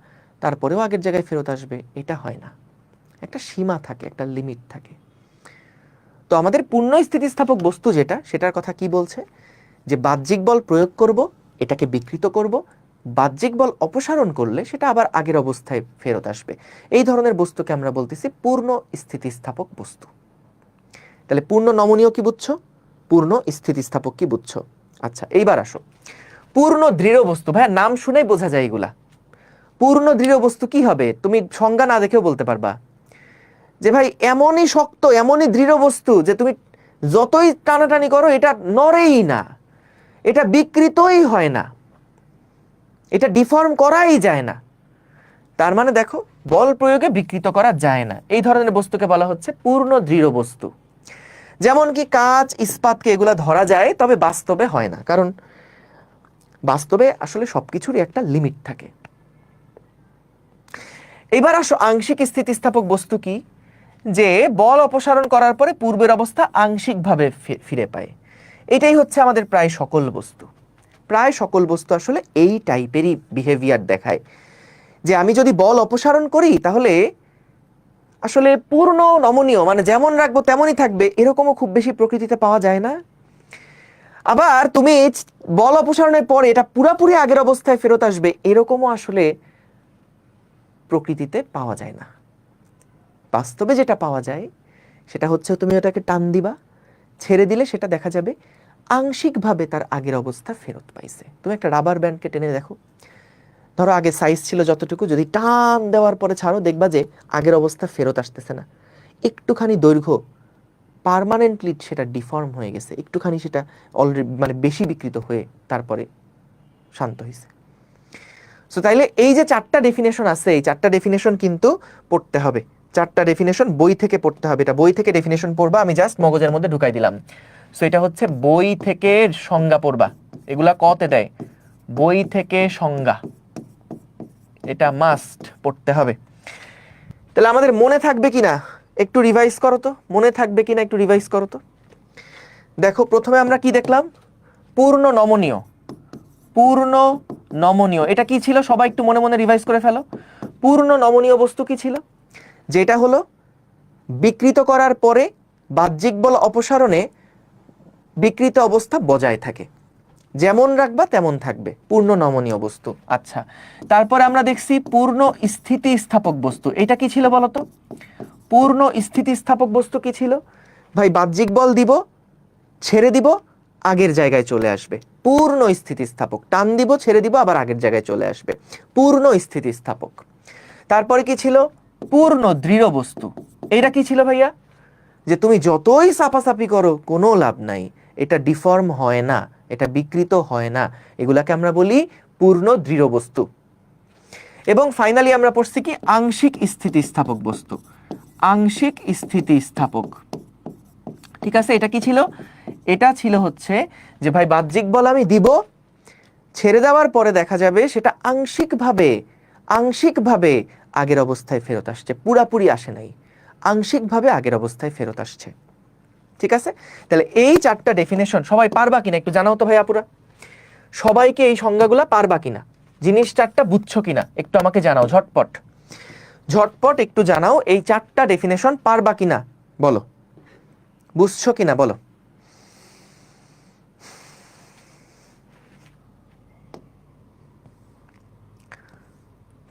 তারপরেও আগের জায়গায় ফেরত আসবে, এটা হয় না। একটা সীমা থাকে, একটা লিমিট থাকে। তো আমাদের পূর্ণ স্থিতিস্থাপক বস্তু যেটা, সেটার কথা কি বলছে, যে বাহ্যিক বল প্রয়োগ করব, এটাকে বিকৃত করব, বাহ্যিক বল অপসারণ করলে সেটা আবার আগের অবস্থায় ফেরত আসবে। এই ধরনের বস্তুকে আমরা বলতেছি পূর্ণ স্থিতিস্থাপক বস্তু। তাহলে পূর্ণ নমনীয় কি বুঝছো, পূর্ণ স্থিতিস্থাপক কি বুঝছো? আচ্ছা, এইবার আসো পূর্ণ দৃঢ় বস্তু। ভাই নাম শুনেই বোঝা যায় এগুলা। পূর্ণ দৃঢ় বস্তু কি হবে, তুমি সংজ্ঞা না দেখেও বলতে পারবা যে ভাই এমনই শক্ত, এমনই দৃঢ় বস্তু যে তুমি যতই টানাটানি করো এটা নড়েই না, এটা বিকৃতই হয় না, এটা ডিফর্ম করাই যায় না। তার মানে দেখো, বল প্রয়োগে বিকৃত করা যায় না, এই ধরনের বস্তুকে বলা হচ্ছে পূর্ণ দৃঢ় বস্তু। যেমন কি কাঁচ, ইস্পাতকে এগুলা ধরা যায়, তবে বাস্তবে হয় না, কারণ বাস্তবে আসলে সবকিছুরই একটা লিমিট থাকে। এবার আসো আংশিক স্থিতিস্থাপক বস্তু কি, যে বল অপসারণ করার পরে পূর্বের অবস্থা আংশিকভাবে ফিরে পায়। এটাই হচ্ছে আমাদের প্রায় সকল বস্তু। প্রায় সকল বস্তু আসলে এই টাইপেরই বিহেভিয়ার দেখায়, যে আমি যদি বল অপসারণ করি তাহলে আসলে পূর্ণ নমনীয়, মানে যেমন রাখবো তেমনই থাকবে, এরকমও খুব বেশি প্রকৃতিতে পাওয়া যায় না। আবার তুমি বল অপসারণের পরে এটা পুরাপুরি আগের অবস্থায় ফেরত আসবে, এরকমও আসলে প্রকৃতিতে পাওয়া যায় না। বাস্তবে যেটা পাওয়া যায় সেটা হচ্ছে তুমি ওটাকে টান দিবা, ছেড়ে দিলে সেটা দেখা যাবে আংশিকভাবে তার আগের অবস্থা ফেরত পাইছে। তুমি একটা রাবার ব্যান্ডকে টেনে দেখো, ধরো আগে সাইজ ছিল যতটুকু, যদি টান দেওয়ার পরে ছাড়ো দেখবা যে আগের অবস্থা ফেরত আসতেছে না, একটুখানি দৈর্ঘ্য পার্মানেন্টলি সেটা ডিফর্ম হয়ে গেছে, একটুখানি সেটা অলরেডি মানে বেশি বিকৃত হয়ে তারপরে শান্ত হয়েছে। সো তাইলে এই যে 4টা ডেফিনেশন আছে, এই 4টা ডেফিনেশন কিন্তু পড়তে হবে। 4টা ডেফিনেশন বই থেকে পড়তে হবে। এটা বই থেকে ডেফিনেশন পড়বা, আমি জাস্ট মগজের মধ্যে ঢুকাই দিলাম। সো এটা হচ্ছে বই থেকে সংজ্ঞা পড়বা, এগুলা কতে দেয়, বই থেকে সংজ্ঞা, এটা মাস্ট পড়তে হবে। তাহলে আমাদের মনে থাকবে কিনা একটু রিভাইজ করো তো, মনে থাকবে কিনা একটু রিভাইজ করো তো। দেখো প্রথমে আমরা কি দেখলাম, পূর্ণ নমনীয়। পূর্ণ নমনীয় এটা কি ছিল, সবাই একটু মনে মনে রিভাইজ করে ফেলো। পূর্ণ নমনীয় বস্তু কি ছিল, যেটা হলো বিকৃত করার পরে বাহ্যিক বল অপসারণে বিকৃত অবস্থা বজায় থাকে, যেমন রাখবা তেমন থাকবে, পূর্ণ নমনীয় বস্তু। আচ্ছা, তারপরে আমরা দেখছি পূর্ণ স্থিতিস্থাপক বস্তু। এটা কি ছিল বলতো, পূর্ণ স্থিতিস্থাপক বস্তু কি ছিল, ভাই বাহ্যিক বল দিব, ছেড়ে দিব, আগের জায়গায় চলে আসবে। পূর্ণ স্থিতিস্থাপক, টান দিব ছেড়ে দিব আবার আগের জায়গায় চলে আসবে, পূর্ণ স্থিতিস্থাপক। তারপরে কি ছিল? পূর্ণ দৃঢ় বস্তু। এটা কি ছিল ভাইয়া? যে তুমি যতই চাপাচাপি করো কোনো লাভ নাই, এটা ডিফর্ম হয় না, এটা বিকৃত হয় না, এগুলাকে আমরা বলি পূর্ণ দৃঢ় বস্তু। এবং ফাইনালি আমরা পড়ছি কি? আংশিক স্থিতিস্থাপক বস্তু, আংশিক স্থিতিস্থাপক। ঠিক আছে, এটা কি ছিল? এটা ছিল হচ্ছে যে ভাই বাহ্যিক বল আমি দিব, ছেড়ে দেওয়ার পরে দেখা যাবে সেটা আংশিকভাবে আংশিকভাবে আগের অবস্থায় ফেরত আসছে, পুরাপুরি আসে নাই, আংশিকভাবে আগের অবস্থায় ফেরত আসছে। ঠিক আছে, তাহলে এই চারটা ডেফিনেশন সবাই পারবা কিনা একটু জানাও তো ভাই আপুরা, সবাইকে এই সংজ্ঞাগুলা পারবা কিনা, জিনিস চারটা বুঝছো কিনা একটু আমাকে জানাও, ঝটপট ঝটপট একটু জানাও, এই চারটা ডেফিনেশন পারবা কিনা, বলো বুঝছো কিনা বলো।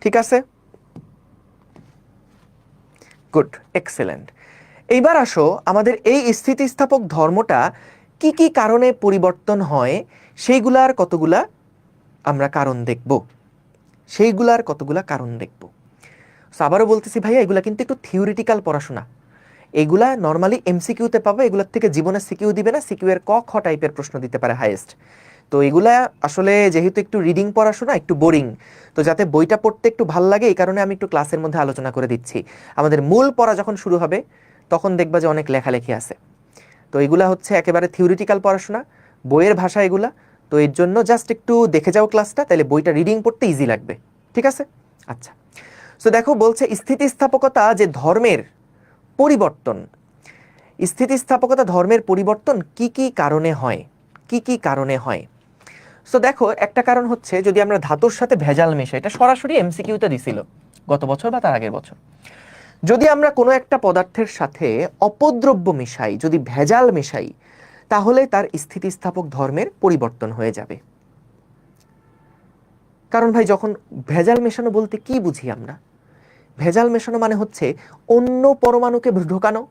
ঠিক আছে, গুড, এক্সেলেন্ট। এইবার আসো আমাদের এই স্থিতিস্থাপক ধর্মটা কি কি কারণে পরিবর্তন হয় সেইগুলার কতগুলা আমরা কারণ দেখব, সেইগুলার কতগুলা কারণ দেখব। আবারও বলতেছি ভাইয়া, এগুলা কিন্তু একটু থিওরিটিক্যাল পড়াশোনা, এগুলা নর্মালি এমসিকিউতে পাবে, এগুলোর থেকে জীবনে সিকিউ দিবে না, সিকিউ এর ক খ টাইপের প্রশ্ন দিতে পারে হাইয়েস্ট। তো এগুলা আসলে যেহেতু একটু রিডিং পড়াশোনা, একটু বোরিং, তো যাতে বইটা পড়তে একটু ভাল লাগে এই কারণে আমি একটু ক্লাসের মধ্যে আলোচনা করে দিচ্ছি। আমাদের মূল পড়া যখন শুরু হবে তখন দেখবা যে অনেক লেখালেখি আছে। তো এগুলা হচ্ছে একেবারে থিওরিটিক্যাল পড়াশোনা, বইয়ের ভাষা এগুলা। তো এর জন্য জাস্ট একটু দেখে যাও ক্লাসটা, তাহলে বইটা রিডিং পড়তে ইজি লাগবে। ঠিক আছে, আচ্ছা। তো দেখো বলছে স্থিতিস্থাপকতা যে ধর্মের পরিবর্তন, স্থিতিস্থাপকতা ধর্মের পরিবর্তন কি কি কারণে হয়, কি কি কারণে হয়। সো দেখো একটা কারণ হচ্ছে যদি আমরা ধাতুর সাথে ভেজাল মেশাই, এটা সরাসরি এমসিকিউতে দিছিল গত বছর বা তার আগের বছর। যদি আমরা কোনো একটা পদার্থের সাথে অপদ্রব্য মিশাই, যদি ভেজাল মেশাই, তাহলে তার স্থিতিস্থাপক ধর্মের পরিবর্তন হয়ে যাবে। কারণ ভাই যখন ভেজাল মেশানো বলতে কি বুঝি আমরা? ভেজাল মেশানো মানে হচ্ছে অন্য পরমাণুকে ঢোকানো।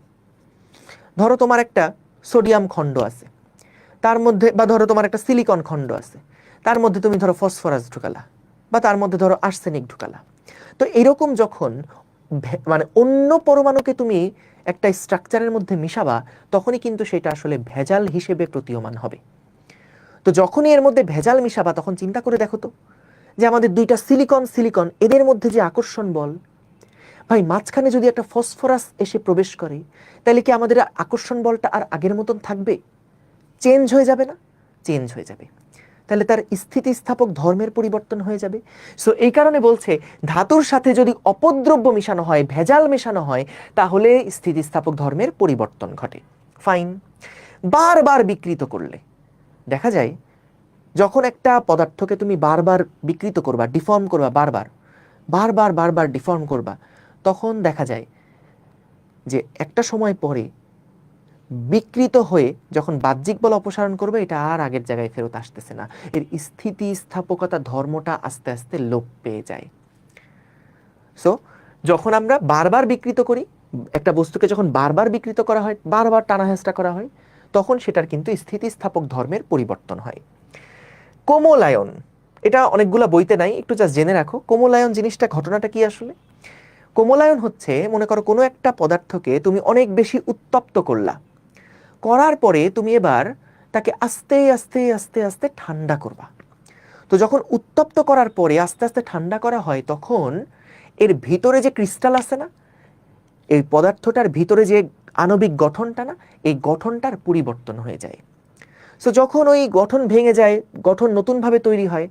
ধরো তোমার একটা সোডিয়াম খণ্ড আছে, তার মধ্যে, বা ধরো তোমার একটা সিলিকন খণ্ড আছে, তার মধ্যে তুমি ধরো ফসফরাস ঢুকালা, বা তার মধ্যে ধরো আর্সেনিক ঢুকালা। তো এরকম যখন মানে অন্য পরমাণুকে তুমি একটা স্ট্রাকচারের মধ্যে মিশাবা, তখনই কিন্তু সেটা আসলে ভেজাল হিসেবে প্রতীয়মান হবে। তো যখনই এর মধ্যে ভেজাল মিশাবা তখন চিন্তা করে দেখো তো, যে আমাদের দুইটা সিলিকন সিলিকন এদের মধ্যে যে আকর্ষণ বল, ভাই মাঝখানে যদি একটা ফসফরাস এসে প্রবেশ করে, তাহলে কি আমাদের আকর্ষণ বলটা আর আগের মতন থাকবে? চেঞ্জ হয়ে যাবে না? চেঞ্জ হয়ে যাবে। তাহলে তার স্থিতিস্থাপক ধর্মের পরিবর্তন হয়ে যাবে। সো এই কারণে বলছে ধাতুর সাথে যদি অপদ্রব্য মেশানো হয়, ভেজাল মেশানো হয়, তাহলে স্থিতিস্থাপক ধর্মের পরিবর্তন ঘটে। ফাইন। বারবার বিকৃত করলে দেখা যায়, যখন একটা পদার্থকে তুমি বারবার বিকৃত করবা, ডিফর্ম করবা, বারবার বারবার বারবার ডিফর্ম করবা, তখন দেখা যায় যে একটা সময় পরে বিকৃত হয়ে যখন বাহ্যিক বল অপসারণ করবে, এটা আর আগের জায়গায় ফেরত আসতেছে না, এর স্থিতিস্থাপকতা ধর্মটা আস্তে আস্তে লোপ পেয়ে যায়। সো যখন আমরা বারবার বিকৃত করি, একটা বস্তুকে যখন বারবার বিকৃত করা হয়, বারবার টানা হেঁচড়া করা হয়, তখন সেটার কিন্তু স্থিতিস্থাপক ধর্মের পরিবর্তন হয়। কোমলায়ন, এটা অনেকগুলা বইতে নাই, একটু জাস্ট জেনে রাখো কোমলায়ন জিনিসটা, ঘটনাটা কি আসলে। কোমলায়ন হচ্ছে, মনে করো কোনো একটা পদার্থকে তুমি অনেক বেশি উত্তপ্ত করলা, করার পরে তুমি এবার তাকে আস্তে আস্তে আস্তে আস্তে ঠান্ডা করবা। তো যখন উত্তপ্ত করার পরে আস্তে আস্তে ঠান্ডা করা হয়, তখন এর ভিতরে যে ক্রিস্টাল আছে না, এই পদার্থটার ভিতরে যে আণবিক গঠনটা না, এই গঠনটার পরিবর্তন হয়ে যায়। সো যখন ওই গঠন ভেঙে যায়, গঠন নতুনভাবে তৈরি হয়,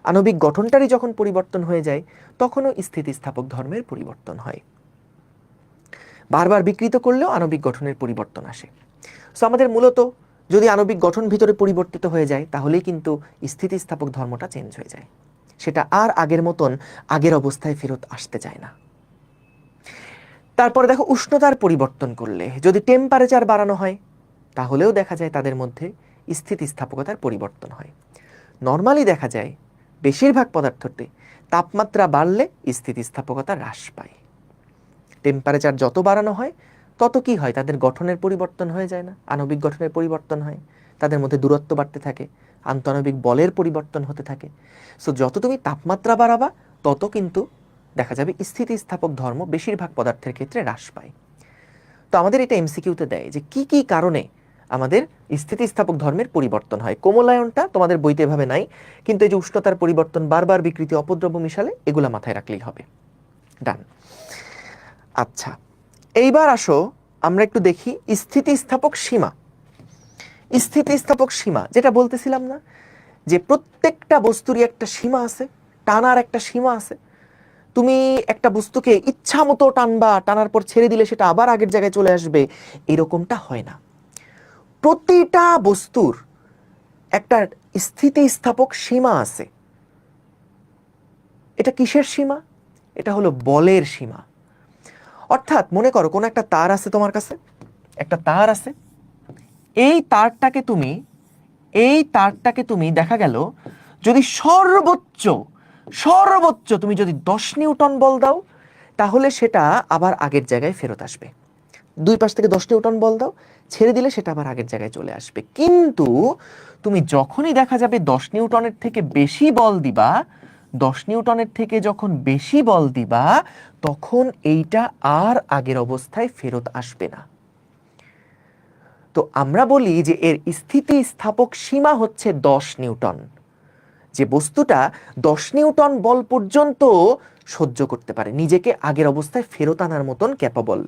আণবিক গঠনটারই যখন পরিবর্তন হয়ে যায়, তখনও স্থিতিস্থাপক ধর্মের পরিবর্তন হয়। বারবার বিকৃত করলেও আণবিক গঠনের পরিবর্তন আসে। সো আমাদের মূলত যদি আণবিক গঠন ভিতরে পরিবর্তিত হয়ে যায়, তাহলেই কিন্তু স্থিতিস্থাপক ধর্মটা চেঞ্জ হয়ে যায়, সেটা আর আগের মতন আগের অবস্থায় ফেরত আসতে চায় না। তারপরে দেখো উষ্ণতার পরিবর্তন করলে, যদি টেম্পারেচার বাড়ানো হয়, তাহলেও দেখা যায় তাদের মধ্যে স্থিতিস্থাপকতার পরিবর্তন হয়। নর্মালি দেখা যায় বেশিরভাগ পদার্থতে তাপমাত্রা বাড়লে স্থিতিস্থাপকতা হ্রাস পায়। টেম্পারেচার যত বাড়ানো হয় তত কি হয়, তাদের গঠনের পরিবর্তন হয়ে যায় না, আণবিক গঠনের পরিবর্তন হয়, তাদের মধ্যে দূরত্ব বাড়তে থাকে, আন্তঃআণবিক বলের পরিবর্তন হতে থাকে। সো যত তুমি তাপমাত্রা বাড়াবা তত কিন্তু দেখা যাবে স্থিতিস্থাপক ধর্ম বেশিরভাগ পদার্থের ক্ষেত্রে হ্রাস পায়। তো আমাদের এটা এমসিকিউতে দেয় যে কি কি কারণে আমাদের স্থিতিস্থাপক ধর্মের পরিবর্তন হয়। কোমলায়নটা তোমাদের বইতে এভাবে নাই, কিন্তু এই যে উষ্ণতার পরিবর্তন, বারবার বিকৃতি, অপদ্রব্য মিশালে, এগুলা মাথায় রাখলেই হবে। ডান। আচ্ছা, এইবার আসো আমরা একটু দেখি স্থিতিস্থাপক সীমা। স্থিতিস্থাপক সীমা যেটা বলতেছিলাম না, যে প্রত্যেকটা বস্তুরই একটা সীমা আছে, টানার একটা সীমা আছে। তুমি একটা বস্তুকে ইচ্ছা মতো টানবা, টানার পর ছেড়ে দিলে সেটা আবার আগের জায়গায় চলে আসবে, এরকমটা হয় না। প্রতিটা বস্তুর একটা স্থিতিস্থাপক সীমা আছে। এটা কিসের সীমা? এটা হলো বলের সীমা। অর্থাৎ মনে করো কোনো একটা তার আছে তোমার কাছে, একটা তার আছে, এই তারটাকে তুমি দেখা গেল যদি সর্বোচ্চ তুমি যদি 10 নিউটন বল দাও, তাহলে সেটা আবার আগের জায়গায় ফেরত আসবে। দুই পাশ থেকে 10 নিউটন বল দাও, ছেড়ে দিলে সেটা আবার আগের জায়গায় চলে আসবে। কিন্তু তুমি যখনই দেখা যাবে 10 নিউটনের থেকে বেশি বল দিবা, 10 নিউটনের থেকে যখন বেশি বল দিবা, তখন এইটা আর আগের অবস্থায় ফেরত আসবে না। তো আমরা বলি যে এর স্থিতিস্থাপক সীমা হচ্ছে 10 নিউটন। যে বস্তুটা 10 নিউটন বল পর্যন্ত সহ্য করতে পারে, নিজেকে আগের অবস্থায় ফেরত আনার মতন ক্যাপাবল।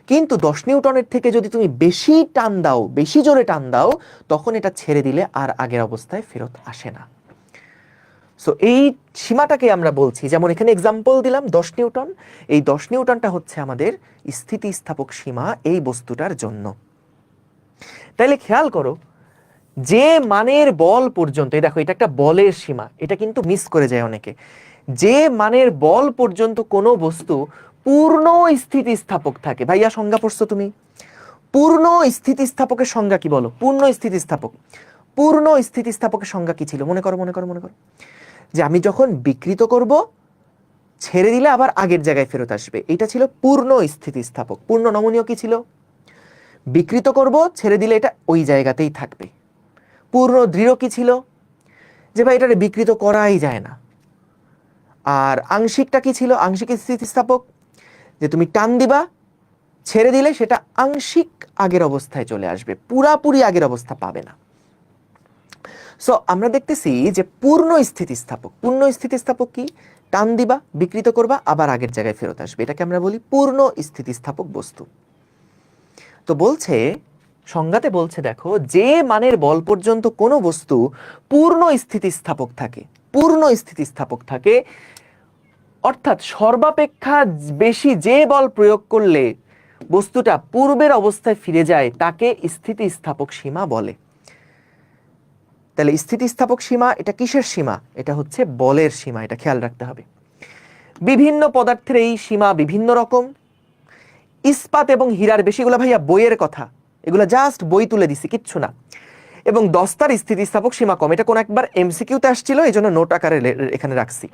কিন্তু 10 নিউটনের থেকে যদি তুমি বেশি টান দাও, বেশি জোরে টান দাও, তখন এটা ছেড়ে দিলে আর আগের অবস্থায় ফেরত আসে না। সো এই সীমাটাকে আমরা বলছি, যেমন এখানে এক্সাম্পল দিলাম 10 নিউটন, এই 10 নিউটনটা হচ্ছে আমাদের স্থিতিস্থাপক সীমা এই বস্তুটার জন্য। তাইলে খেয়াল করো, যে মানের বল পর্যন্ত, এই দেখো এটা একটা বলের সীমা, এটা কিন্তু মিস করে যায় অনেকে। যে মানের বল পর্যন্ত কোনো বস্তু পূর্ণ স্থিতিস্থাপক থাকে, ভাইয়া সংজ্ঞা পড়ছো তুমি? পূর্ণ স্থিতিস্থাপকের সংজ্ঞা কি বলো? পূর্ণ স্থিতিস্থাপকের সংজ্ঞা কি ছিল? মনে করো যে আমি যখন বিকৃত করব, ছেড়ে দিলে আবার আগের জায়গায় ফেরত আসবে, এটা ছিল পূর্ণ স্থিতিস্থাপক। পূর্ণ নমনীয় কি ছিল? বিকৃত করব, ছেড়ে দিলে এটা ওই জায়গাতেই থাকবে। পূর্ণ দৃঢ় কি ছিল? যে ভাই এটারে বিকৃত করাই যায় না। আর আংশিকটা কি ছিল? আংশিক স্থিতিস্থাপক, যে তুমি টান দিবা, ছেড়ে দিলে সেটা আংশিক আগের অবস্থায় চলে আসবে, পুরাপুরি আগের অবস্থা পাবে না। সো আমরা দেখতেছি যে পূর্ণ স্থিতিস্থাপক কি? টান দিবা, বিকৃত করবা, আবার আগের জায়গায় ফেরত আসবে, এটাকে আমরা বলি পূর্ণ স্থিতিস্থাপক বস্তু। তো বলছে, সংজ্ঞাতে বলছে, দেখো, যে মানের বল পর্যন্ত কোনো বস্তু পূর্ণ স্থিতিস্থাপক থাকে, অর্থাৎ সর্বাপেক্ষা বেশি যে বল প্রয়োগ করলে বস্তুটা পূর্বের অবস্থায় ফিরে যায়, তাকে স্থিতিস্থাপক সীমা বলে। তাহলে স্থিতিস্থাপক সীমা এটা কিসের সীমা? এটা হচ্ছে বলের সীমা, এটা খেয়াল রাখতে হবে। বিভিন্ন পদার্থের এই সীমা বিভিন্ন রকম। ইস্পাত এবং হীরার বেশিগুলো ভাইয়া বইয়ের কথা, এগুলো জাস্ট বই তুলে দিছি, কিচ্ছু না। এবং দস্তার স্থিতিস্থাপক সীমা কম, এটা কোন একবার এমসিকিউতে আসছিল, এই জন্য নোট আকারে এখানে রাখছি।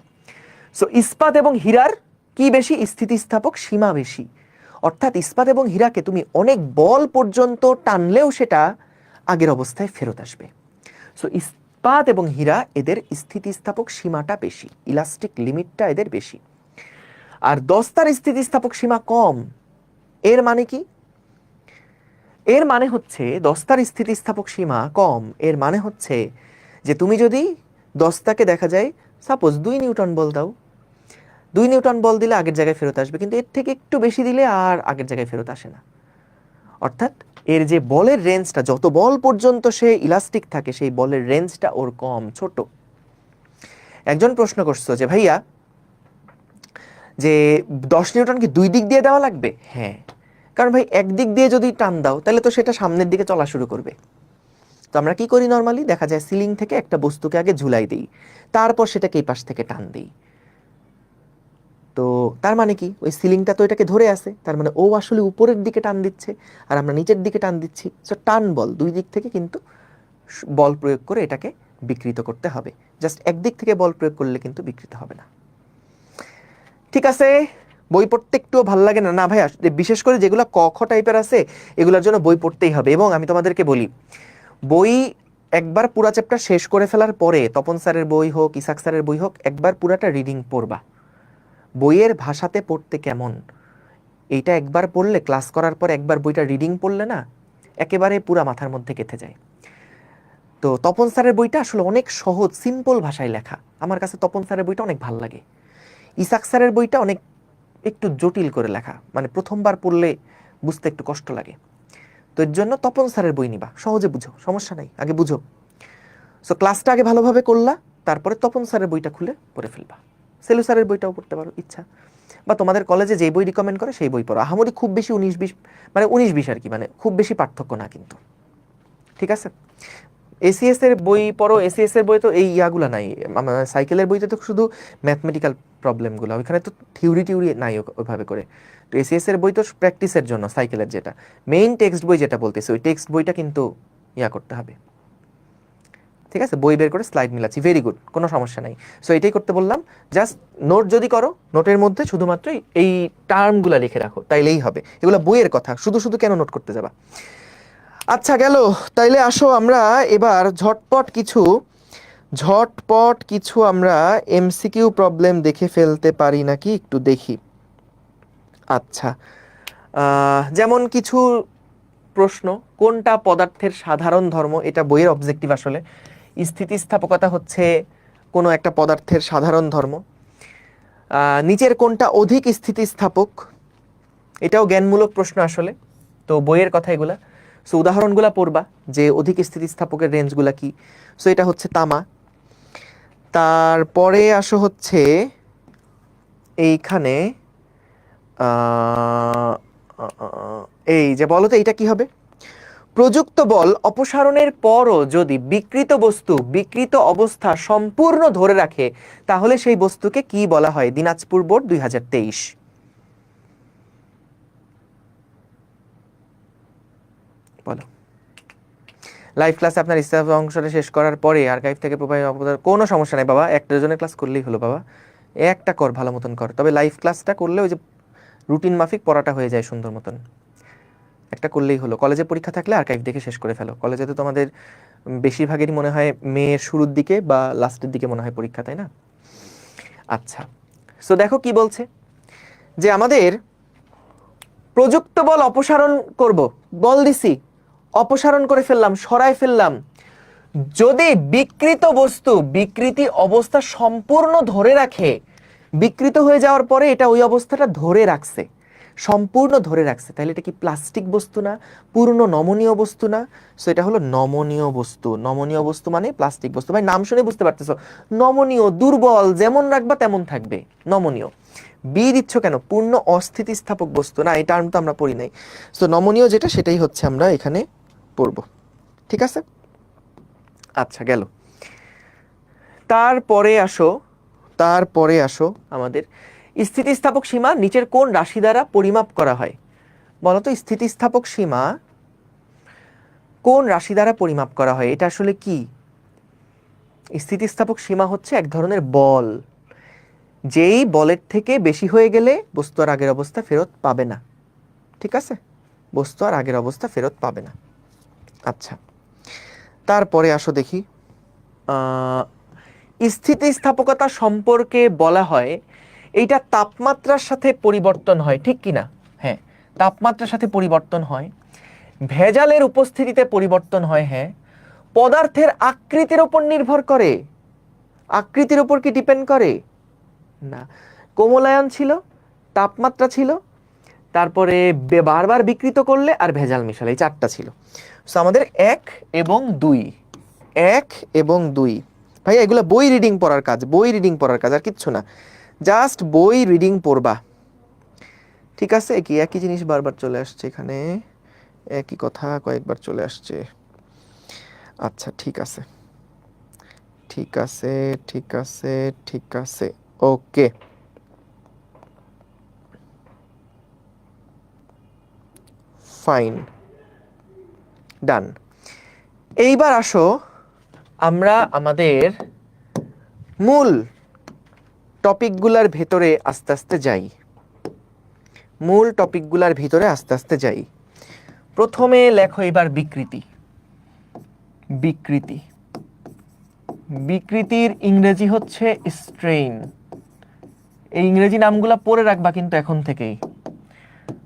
সো ইস্পাত এবং হীরার কি বেশি? স্থিতিস্থাপক সীমা বেশি। অর্থাৎ ইস্পাত এবং হীরাকে তুমি অনেক বল পর্যন্ত টানলেও সেটা আগের অবস্থায় ফেরত আসবে। সো ইস্পাত এবং হীরা, এদের স্থিতিস্থাপক সীমাটা বেশি, ইলাস্টিক লিমিটটা এদের বেশি। আর দস্তার স্থিতিস্থাপক সীমা কম। এর মানে কি? এর মানে হচ্ছে দস্তার স্থিতিস্থাপক সীমা কম, এর মানে হচ্ছে যে তুমি যদি দস্তাকে দেখা যায় সাপোজ 2 নিউটন বল দাও, 2 নিউটন বল দিলে আগের জায়গায় ফেরত আসবে, কিন্তু এর থেকে একটু বেশি দিলে আর আগের জায়গায় ফেরত আসে না। অর্থাৎ এর যে বলের রেঞ্জটা, যত বল পর্যন্ত সে ইলাস্টিক থাকে, সেই বলের রেঞ্জটা ওর কম, ছোট। একজন প্রশ্ন করছো যে ভাইয়া, যে 10 নিউটন কি 2 দিক দিয়ে দেওয়া লাগবে? হ্যাঁ, কারণ ভাই একদিক দিয়ে যদি টান দাও তাহলে তো সেটা সামনের দিকে চলা শুরু করবে। তো আমরা কি করি, নর্মালি দেখা যায় সিলিং থেকে একটা বস্তুকে আগে ঝুলাই দিই, তারপর সেটাকে এই পাশ থেকে টান দিই। তো তার মানে কি, ওই সিলিংটা তো এটাকে ধরে আছে, তার মানে ও আসলে উপরের দিকে টান দিচ্ছে আর আমরা নিচের দিকে টান দিচ্ছি। সো টান বল, দুই দিক থেকে কিন্তু বল প্রয়োগ করে এটাকে বিকৃত করতে হবে। জাস্ট একদিক থেকে বল প্রয়োগ করলে কিন্তু বিকৃত হবে না। ঠিক আছে, বই পড়তে একটুও ভালো লাগে না? না ভাইয়া, বিশেষ করে যেগুলো ক খ টাইপের আছে এগুলোর জন্য বই পড়তেই হবে। এবং আমি তোমাদেরকে বলি, বই একবার পুরা চ্যাপ্টার শেষ করে ফেলার পরে তপন স্যারের বই হোক, ইসাক স্যারের বই হোক, একবার পুরাটা রিডিং পড়বা। বইয়ের ভাষাতে পড়তে কেমন, এইটা একবার পড়লে, ক্লাস করার পর একবার বইটা রিডিং পড়লে না একেবারে পুরা মাথার মধ্যে গেঁথে যায়। তো তপন স্যারের বইটা আসলে অনেক সহজ, সিম্পল ভাষায় লেখা। আমার কাছে তপন স্যারের বইটা অনেক ভালো লাগে। ইসাক স্যারের বইটা অনেক একটু জটিল করে লেখা, মানে প্রথমবার পড়লে বুঝতে একটু কষ্ট লাগে। তো এর জন্য তপন স্যারের বই নিবা, সহজে বুঝো, সমস্যা নাই, আগে বুঝো। সো ক্লাসটা আগে ভালোভাবে করলা, তারপরে তপন স্যারের বইটা খুলে পড়ে ফেলবা। সেলু স্যারের বইটাও পড়তে পারো ইচ্ছা, বা তোমাদের কলেজে যেই বই রিকমেন্ড করে সেই বই পড়ো। আহামরি খুব বেশি 19-20, মানে 19-20 আর কি, মানে খুব বেশি পার্থক্য না কিন্তু, ঠিক আছে। এসিএস এর বই পড়ো, এসিএস এর বই তো এই ইয়াগুলা নাই, সাইকেলের বইতে তো শুধু ম্যাথমেটিক্যাল প্রবলেমগুলো, ওইখানে তো থিওরি নাই ওইভাবে করে। তো এসিএস এর বই তো প্র্যাকটিসের জন্য, সাইকেলের যেটা মেইন টেক্সট বই যেটা বলতেছে, ওই টেক্সট বইটা কিন্তু ইয়া করতে হবে, ঠিক আছে। বই বের করে স্লাইড মিলাচ্ছি, ভেরি গুড, কোনো সমস্যা নাই। সো এটাই করতে বললাম, জাস্ট নোট যদি করো, নোটের মধ্যে শুধুমাত্র এই টার্মগুলো লিখে রাখো, তাইলেই হবে। এগুলো বইয়ের কথা, শুধু শুধু কেন নোট করতে যাবা। আচ্ছা গেল, তাইলে আসো আমরা এবার ঝটপট কিছু আমরা এমসিকিউ প্রবলেম দেখে ফেলতে পারি নাকি একটু দেখি। আচ্ছা, যেমন কিছু প্রশ্ন, কোনটা পদার্থের সাধারণ ধর্ম, এটা বইয়ের অবজেক্টিভ আসলে। স্থিতিস্থাপকতা হচ্ছে কোনো একটা পদার্থের সাধারণ ধর্ম। নিচের কোনটা অধিক স্থিতিস্থাপক, এটাও জ্ঞানমূলক প্রশ্ন আসলে, তো বইয়ের কথা এগুলা। সো উদাহরণগুলা পড়বা যে অধিক স্থিতিস্থাপকের রেঞ্জগুলা কি। সো এটা হচ্ছে তামা। তারপরে আসো হচ্ছে এইখানে এই যে বলো তো এইটা কি হবে। প্রযুক্ত বল অপসারণের পরও যদি বিকৃত বস্তু বিকৃত অবস্থা সম্পূর্ণ ধরে রাখে, তাহলে সেই বস্তুকে কি বলা হয়? দিনাজপুর বোর্ড 2023। বলো। লাইভ ক্লাসে আপনার ইসলাম অংশটা শেষ করার পরে আর্কাইভ থেকে প্রোভাইড কোনো সমস্যা নেই বাবা, একটা জনের ক্লাস করলেই হলো বাবা, একটা কর, ভালো মতন কর। তবে লাইভ ক্লাসটা করলে ওই যে রুটিন মাফিক পড়াটা হয়ে যায় সুন্দর মতন, একটা করলেই হলো। কলেজে পরীক্ষা থাকলে আর্কাইভ দেখে শেষ করে ফেলো। কলেজে তো তোমাদের বেশিরভাগেরই মনে হয় মেয়ের শুরুর দিকে বা লাস্টের দিকে মনে হয় পরীক্ষা, তাই না? আচ্ছা, সো দেখো কি বলছে, যে আমাদের প্রযুক্ত বল অপসারণ করব, বল দিছি, অপসারণ করে ফেললাম, সরায় ফেললাম। যদি বিকৃত বস্তু বিকৃতি অবস্থা সম্পূর্ণ ধরে রাখে, বিকৃত হয়ে যাওয়ার পরে এটা ওই অবস্থাটা ধরে রাখছে, সম্পূর্ণ ধরে রাখছে, তাহলে এটা কি প্লাস্টিক বস্তু না, পূর্ণ নমনীয় বস্তু না? সো এটা হলো নমনীয় বস্তু। নমনীয় বস্তু মানে প্লাস্টিক বস্তু। ভাই নাম শুনে বুঝতে পারতেছো, নমনীয়, দুর্বল, যেমন রাখবা তেমন থাকবে, নমনীয়। বি দিচ্ছ কেন? পূর্ণ অস্থিতিস্থাপক বস্তু না, এই টার্ম তো আমরা পড়ি নাই। সো নমনীয় যেটা, সেটাই হচ্ছে আমরা এখানে পড়ব, ঠিক আছে। আচ্ছা গেল, তারপরে আসো আমাদের স্থিতিস্থাপক সীমা নিচের কোন রাশি দ্বারা পরিমাপ করা হয়? বলতো স্থিতিস্থাপক সীমা কোন রাশি দ্বারা পরিমাপ করা হয়? এটা আসলে কি? স্থিতিস্থাপক সীমা হচ্ছে এক ধরনের বল, যেই বলের থেকে বেশি হয়ে গেলে বস্তু আর আগের অবস্থা ফেরত পাবে না, ঠিক আছে, বস্তু আর আগের অবস্থা ফেরত পাবে না। আচ্ছা, তারপরে আসো দেখি, স্থিতিস্থাপকতা সম্পর্কে বলা হয় এইটা তাপমাত্রার সাথে পরিবর্তন হয়, ঠিক কি না? হ্যাঁ, তাপমাত্রার সাথে পরিবর্তন হয়। ভেজালের উপস্থিতিতে পরিবর্তন হয়। হ্যাঁ। পদার্থের আকৃতির উপর নির্ভর করে, আকৃতির উপর কি ডিপেন্ড করে? না। কোমলায়ন ছিল, তাপমাত্রা ছিল, তারপরে বারবার বিকৃত করলে, আর ভেজাল মিশালে, এই চারটা ছিল। সো আমাদের 1 এবং 2, 1 এবং 2, ভাই এগুলো বই রিডিং পড়ার কাজ, বই রিডিং পড়ার কাজ, আর কিচ্ছু না, জাস্ট বই রিডিং পড়বা, ঠিক আছে। কি একই জিনিস বারবার চলে আসছে এখানে, একই কথা কয়েকবার চলে আসছে। আচ্ছা ঠিক আছে, ঠিক আছে, ঠিক আছে, ঠিক আছে, ওকে ফাইন, ডান। এইবার আসো আমরা আমাদের মূল টপিকগুলার ভেতরে আস্তে আস্তে যাই, মূল টপিকগুলার ভিতরে আস্তে আস্তে যাই। প্রথমে লেখো এবার বিকৃতি। বিকৃতি। বিকৃতির ইংরেজি হচ্ছে স্ট্রেইন। এই ইংরেজি নামগুলা পড়ে রাখবা কিন্তু এখন থেকেই।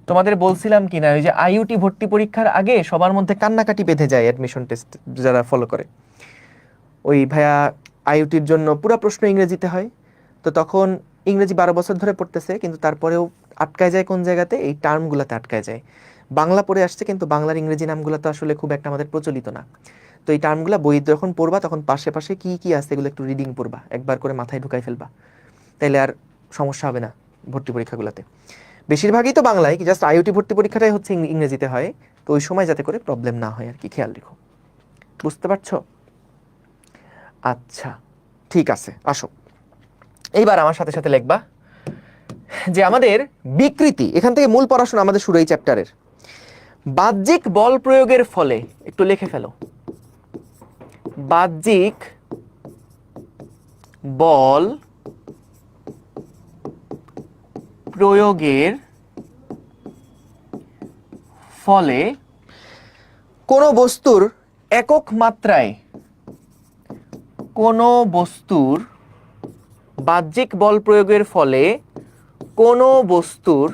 তোমাদের বলছিলাম কিনা ওই যে আইইউটি ভর্তি পরীক্ষার আগে সবার মধ্যে কান্নাকাটি বেঁধে যায় অ্যাডমিশন টেস্ট যারা ফলো করে, ওই ভাইয়া আইইউটির জন্য পুরো প্রশ্ন ইংরেজিতে হয়, তো তখন ইংরেজি 12 বছর ধরে পড়তেছে কিন্তু তারপরেও আটকায় যায় কোন জায়গাতে, এই টার্মগুলোতে আটকায় যায়। বাংলা পড়ে আসছে কিন্তু বাংলার ইংরেজি নামগুলো তো আসলে খুব একটা আমাদের প্রচলিত না, তো এই টার্মগুলো বই যখন পড়বা তখন পাশে পাশে কি কি আছে এগুলো একটু রিডিং পড়বা, একবার করে মাথায় ঢুকাই ফেলবা, তাইলে আর সমস্যা হবে না ভর্তি পরীক্ষাগুলোতে। বেশিরভাগই তো বাংলায়, কি জাস্ট আইইউটি ভর্তি পরীক্ষাটাই হচ্ছে ইংরেজিতে হয়, তো ওই সময় যাতে করে প্রবলেম না হয় আর কি, খেয়াল রেখো। বুঝতে পারছো? আচ্ছা ঠিক আছে, আসো এইবার আমার সাথে সাথে লিখবা যে আমাদের বিকৃতি, এখান থেকে মূল পড়াশোনা আমাদের শুরু এই চ্যাপ্টারের। বাহ্যিক বল প্রয়োগের ফলে, একটু লিখে ফেলো, বাহ্যিক বল প্রয়োগের ফলে কোনো বস্তুর একক মাত্রায়, কোনো বস্তুর বাহ্যিক বল প্রয়োগের ফলে কোনো বস্তুর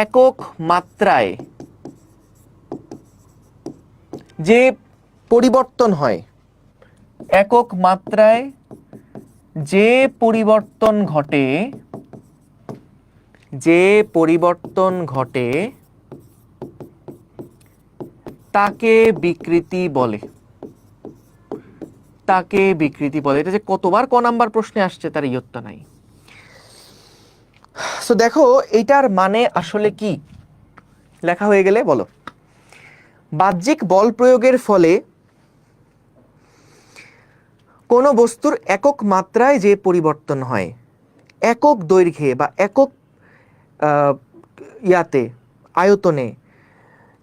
একক মাত্রায় যে পরিবর্তন হয়, একক মাত্রায় যে পরিবর্তন ঘটে, যে পরিবর্তন ঘটে তাকে বিকৃতি বলে, তাকে বিকৃতি বলে। এটা যে কতবার ক নাম্বার প্রশ্নে আসছে তার ইয়ত্তা নাই। সো দেখো এইটার মানে আসলে কি, লেখা হয়ে গেলে বলো। বাহ্যিক বল প্রয়োগের ফলে কোনো বস্তুর একক মাত্রায় যে পরিবর্তন হয়, একক দৈর্ঘ্যে বা একক ইয়াতে আয়তনে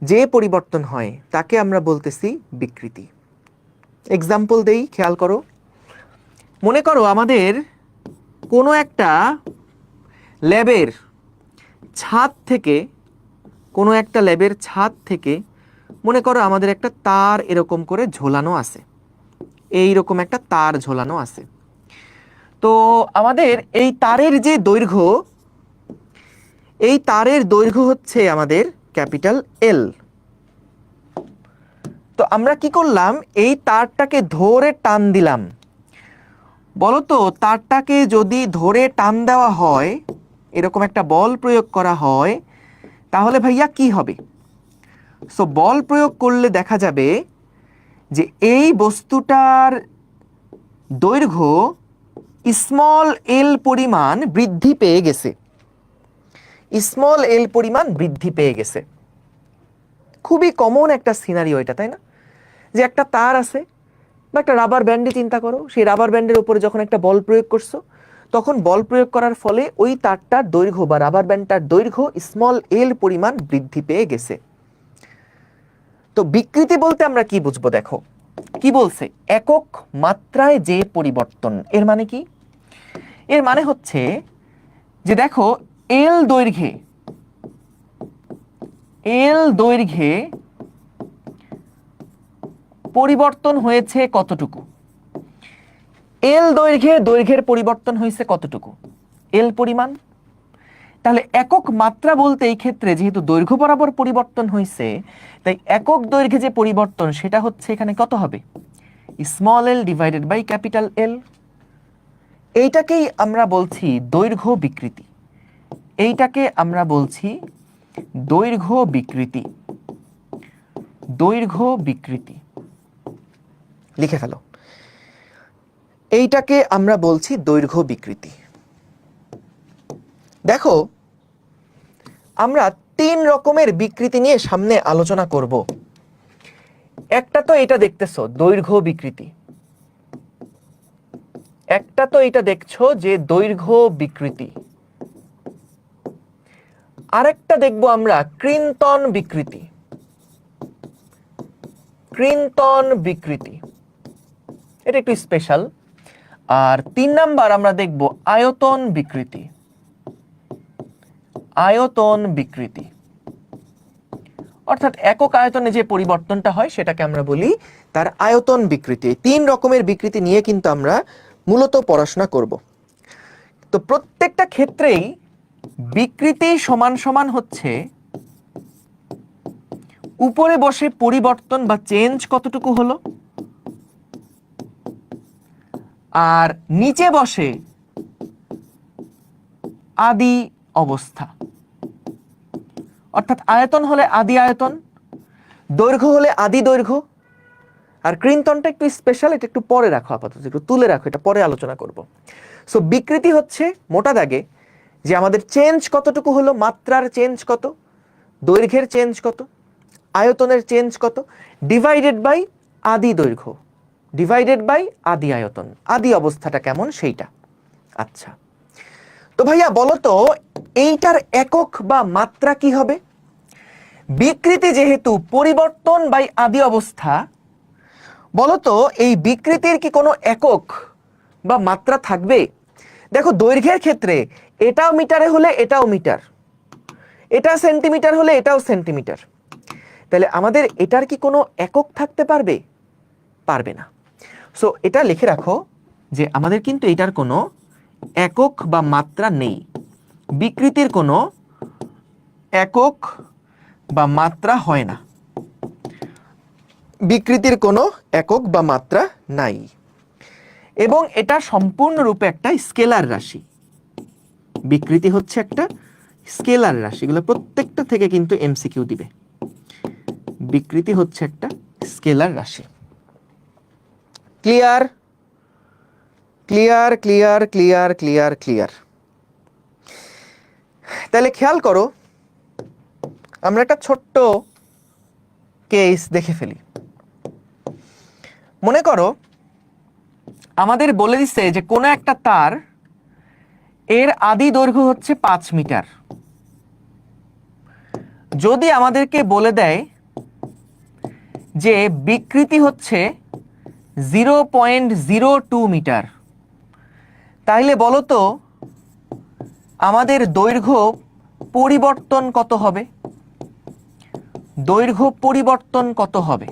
যে পরিবর্তন হয় তাকে আমরা বলতেছি বিকৃতি। এক্সাম্পল দেই, খেয়াল করো। মনে করো আমাদের কোনো একটা ল্যাবের ছাদ থেকে, কোনো একটা ল্যাবের ছাদ থেকে মনে করো আমাদের একটা তার এরকম করে ঝোলানো আছে, এইরকম একটা তার ঝোলানো আছে। তো আমাদের এই তারের যে দৈর্ঘ্য, এই তারের দৈর্ঘ্য হচ্ছে আমাদের ক্যাপিটাল এল। তো আমরা কি করলাম, এই তারটাকে ধরে টান দিলাম। বলতো তারটাকে যদি ধরে টান দেওয়া হয়, এরকম একটা বল প্রয়োগ করা হয়, তাহলে ভাইয়া কি হবে? সো বল প্রয়োগ করলে দেখা যাবে যে এই বস্তুটার দৈর্ঘ্য স্মল এল পরিমাণ বৃদ্ধি পেয়ে গেছে, স্মল এল পরিমাণ বৃদ্ধি পেয়ে গেছে। খুবই কমন একটা সিনারিও এটা, তাই না? যে একটা তার আছে বা একটা রাবার ব্যান্ডে চিন্তা করো, সেই রাবার ব্যান্ডের উপরে যখন একটা বল প্রয়োগ করছো, তখন বল প্রয়োগ করার ফলে ওই তারটার দৈর্ঘ্য বা রাবার ব্যান্ডটার দৈর্ঘ্য স্মল এল পরিমাণ বৃদ্ধি পেয়ে গেছে। তো বিকৃতি বলতে আমরা কি বুঝবো? দেখো কি বলছে, একক মাত্রায় যে পরিবর্তন। এর মানে কি? এর মানে হচ্ছে যে দেখো এল দৈর্ঘ্যে, এল দৈর্ঘ্যে পরিবর্তন হয়েছে কতটুকু? এল দৈর্ঘ্যে দৈর্ঘ্যের পরিবর্তন হয়েছে কতটুকু? এল পরিমাণ। তাহলে একক মাত্রা বলতে এই ক্ষেত্রে যেহেতু দৈর্ঘ্য বরাবর পরিবর্তন হয়েছে, তাই একক দৈর্ঘ্যে যে পরিবর্তন সেটা হচ্ছে এখানে কত হবে? Small L divided by capital L. এইটাকেই আমরা বলছি দৈর্ঘ্য বিকৃতি, এইটাকে আমরা বলছি দৈর্ঘ্য বিকৃতি। দৈর্ঘ্য বিকৃতি লিখে ফেলো, এইটাকে আমরা বলছি দৈর্ঘ্য বিকৃতি। দেখো আমরা 3 রকমের বিকৃতি নিয়ে সামনে আলোচনা করব। একটা তো এটা দেখতেছো দৈর্ঘ্য বিকৃতি, একটা তো এটা দেখছো যে দৈর্ঘ্য বিকৃতি, আরেকটা দেখবো আমরা কৃন্তন বিকৃতি। কৃন্তন বিকৃতি এটা একটু স্পেশাল। আর 3 নাম্বার আমরা দেখব আয়তন বিকৃতি। আয়তন বিকৃতি অর্থাৎ একক আয়তনে যে পরিবর্তনটা হয় সেটাকে আমরা বলি তার আয়তন বিকৃতি। 3 রকমের বিকৃতি নিয়ে কিন্তু আমরা মূলত পড়াশোনা করব। তো প্রত্যেকটা ক্ষেত্রেই বিকৃতি সমান সমান হচ্ছে উপরে বসে পরিবর্তন বা চেঞ্জ কতটুকু হলো, আর নিচে বসে আদি অবস্থা। অর্থাৎ আয়তন হলে আদি আয়তন, দৈর্ঘ্য হলে আদি দৈর্ঘ্য। আর কৃন্তনটা একটু স্পেশাল, এটা একটু পরে রাখো, আপাতত একটু তুলে রাখো, এটা পরে আলোচনা করব। সো বিকৃতি হচ্ছে মোটা দাগে যে আমাদের চেঞ্জ কতটুকু হলো, মাত্রার চেঞ্জ কত, দৈর্ঘ্যের চেঞ্জ কত, আয়তনের চেঞ্জ কত, ডিভাইডেড বাই আদি দৈর্ঘ্য, ডিভাইডেড বাই আদি আয়তন, আদি অবস্থাটা কেমন সেইটা। আচ্ছা, তো ভাইয়া বলো তো এইটার একক বা মাত্রা কি হবে? বিকৃতি যেহেতু পরিবর্তন বাই আদি অবস্থা, বলতো এই বিকৃতির কি কোনো একক বা মাত্রা থাকবে? দেখো দৈর্ঘ্যের ক্ষেত্রে এটাও মিটারে হলে এটাও মিটার, এটা সেন্টিমিটার হলে এটাও সেন্টিমিটার, তাহলে আমাদের এটার কি কোনো একক থাকতে পারবে? পারবে না। সো এটা লিখে রাখো যে আমাদের কিন্তু এটার কোনো একক বা মাত্রা নেই, বিকৃতির কোনো একক বা মাত্রা হয় না, বিকৃতির কোনো একক বা মাত্রা নাই, এবং এটা সম্পূর্ণরূপে একটা স্কেলার রাশি। বিকৃতি হচ্ছে একটা স্কেলার রাশি, এগুলো প্রত্যেকটা থেকে কিন্তু এমসিকিউ দিবে। বিকৃতি হচ্ছে একটা স্কেলার রাশি। Clear? Clear clear clear clear clear. তাহলে খেয়াল করো, আমরা একটা ছোট্ট কেস দেখে ফেলি। মনে করো আমাদের বলে দিচ্ছে যে কোনো একটা তার এর আদি দৈর্ঘ্য হচ্ছে 5 মিটার। যদি আমাদেরকে বলে দেয় যে বিকৃতি হচ্ছে 0.02 মিটার, তাইলে বলো তো আমাদের দৈর্ঘ্য পরিবর্তন কত হবে? দৈর্ঘ্য পরিবর্তন কত হবে?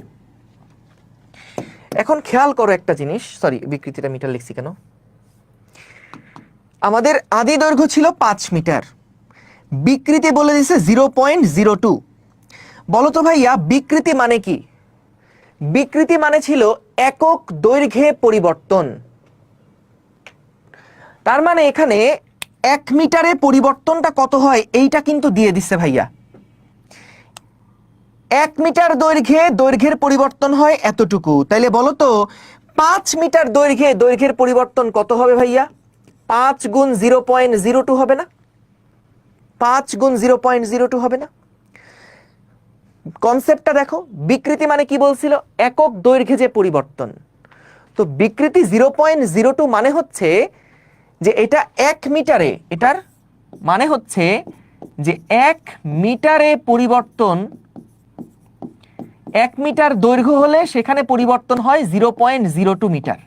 এখন খেয়াল করো একটা জিনিস, সরি বিকৃতিটা মিটার লিখছি কেন, আমাদের আদি দৈর্ঘ্য ছিল 5 মিটার, বিকৃতি বলে দিছে 0.02। বলো তো ভাইয়া বিকৃতি মানে কি? বিকৃতি মানে ছিল একক দৈর্ঘ্যে পরিবর্তন। তার মানে এখানে 1 মিটারে পরিবর্তনটা কত হয় এইটা কিন্তু দিয়ে দিচ্ছে ভাইয়া। 1 মিটার দৈর্ঘ্যের পরিবর্তন হয় এতটুকু, তাইলে বলো তো 5 মিটার দৈর্ঘ্যের পরিবর্তন কত হবে ভাইয়া? 5 গুণ 0.02 হবে না? 5 গুণ 0.02 হবে না? কনসেপ্টটা দেখো, বিকৃতি মানে কি বলছিল? একক দৈর্ঘ্যে যে পরিবর্তন। তো বিকৃতি 0.02 মানে হচ্ছে যে এটা 1 মিটারে, এটার মানে হচ্ছে যে 1 মিটারে পরিবর্তন, 1 মিটার দৈর্ঘ্য হলে সেখানে পরিবর্তন হয় 0.02 মিটার।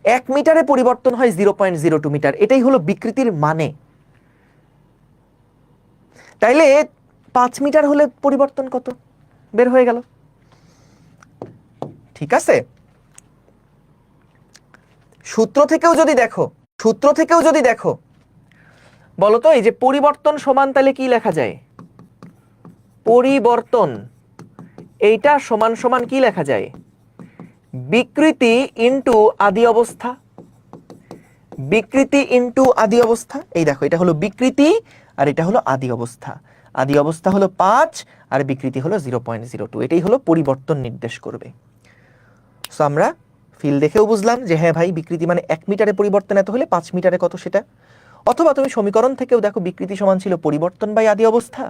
1 মিটারে পরিবর্তন হয় 0.02 মিটার, এটাই হলো বিকৃতির মানে। তাইলে 5 মিটার হলে পরিবর্তন কত বের হয়ে গেল। ঠিক আছে, সূত্র থেকেও যদি দেখো বলো তো এই যে পরিবর্তন সমান, তাহলে কি লেখা যায়? পরিবর্তন এইটা সমান সমান কি লেখা যায়? বিকৃতি ইনটু আদি অবস্থা। বিকৃতি ইনটু আদি অবস্থা। এই দেখো এটা হলো বিকৃতি আর এটা হলো আদি অবস্থা। আদি অবস্থা হলো 5 আর বিকৃতি হলো 0.02। এটাই হলো পরিবর্তন নির্দেশ করবে। সো আমরা ফিল দেখেও বুঝলাম যে হ্যাঁ ভাই বিকৃতি মানে 1 মিটারে পরিবর্তন এত হলে 5 মিটারে কত সেটা। অথবা তুমি সমীকরণ থেকেও দেখো বিকৃতি সমান ছিল পরিবর্তন বাই আদি অবস্থা।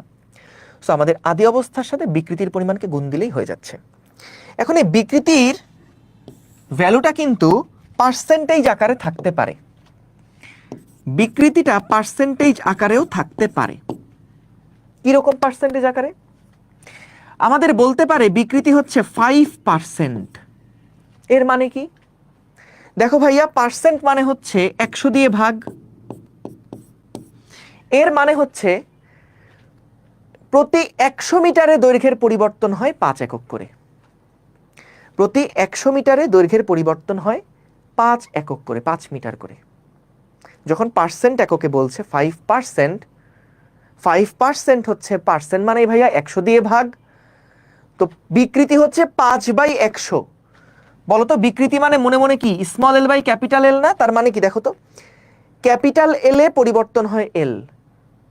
সো আমাদের আদি অবস্থার সাথে বিকৃতির পরিমাণকে গুণ দিলেই হয়ে যাচ্ছে। এখন এই বিকৃতির ভ্যালুটা কিন্তু পার্সেন্টেজ আকারে থাকতে পারে, বিকৃতিটা পার্সেন্টেজ আকারেও থাকতে পারে। কিরকম পার্সেন্টেজ আকারে? আমাদের বলতে পারে বিকৃতি হচ্ছে 5%। এর মানে কি? দেখো ভাইয়া পার্সেন্ট মানে হচ্ছে 100 দিয়ে ভাগ। এর মানে হচ্ছে প্রতি 100 মিটারে দৈর্ঘ্যের পরিবর্তন হয় 5 একক করে। প্রতি 100 মিটারে দৈর্ঘ্যের পরিবর্তন হয় 5 একক করে, 5 মিটার করে। যখন পার্সেন্ট এককে বলছে 5%, 5% হচ্ছে পার্সেন্ট মানে ভাইয়া 100 দিয়ে ভাগ, তো বিকৃতি হচ্ছে 5/100। বলতো বিকৃতি মানে মনে মনে কি small L by capital L না? তার মানে কি দেখো তো, ক্যাপিটাল এল এ পরিবর্তন হয় এল,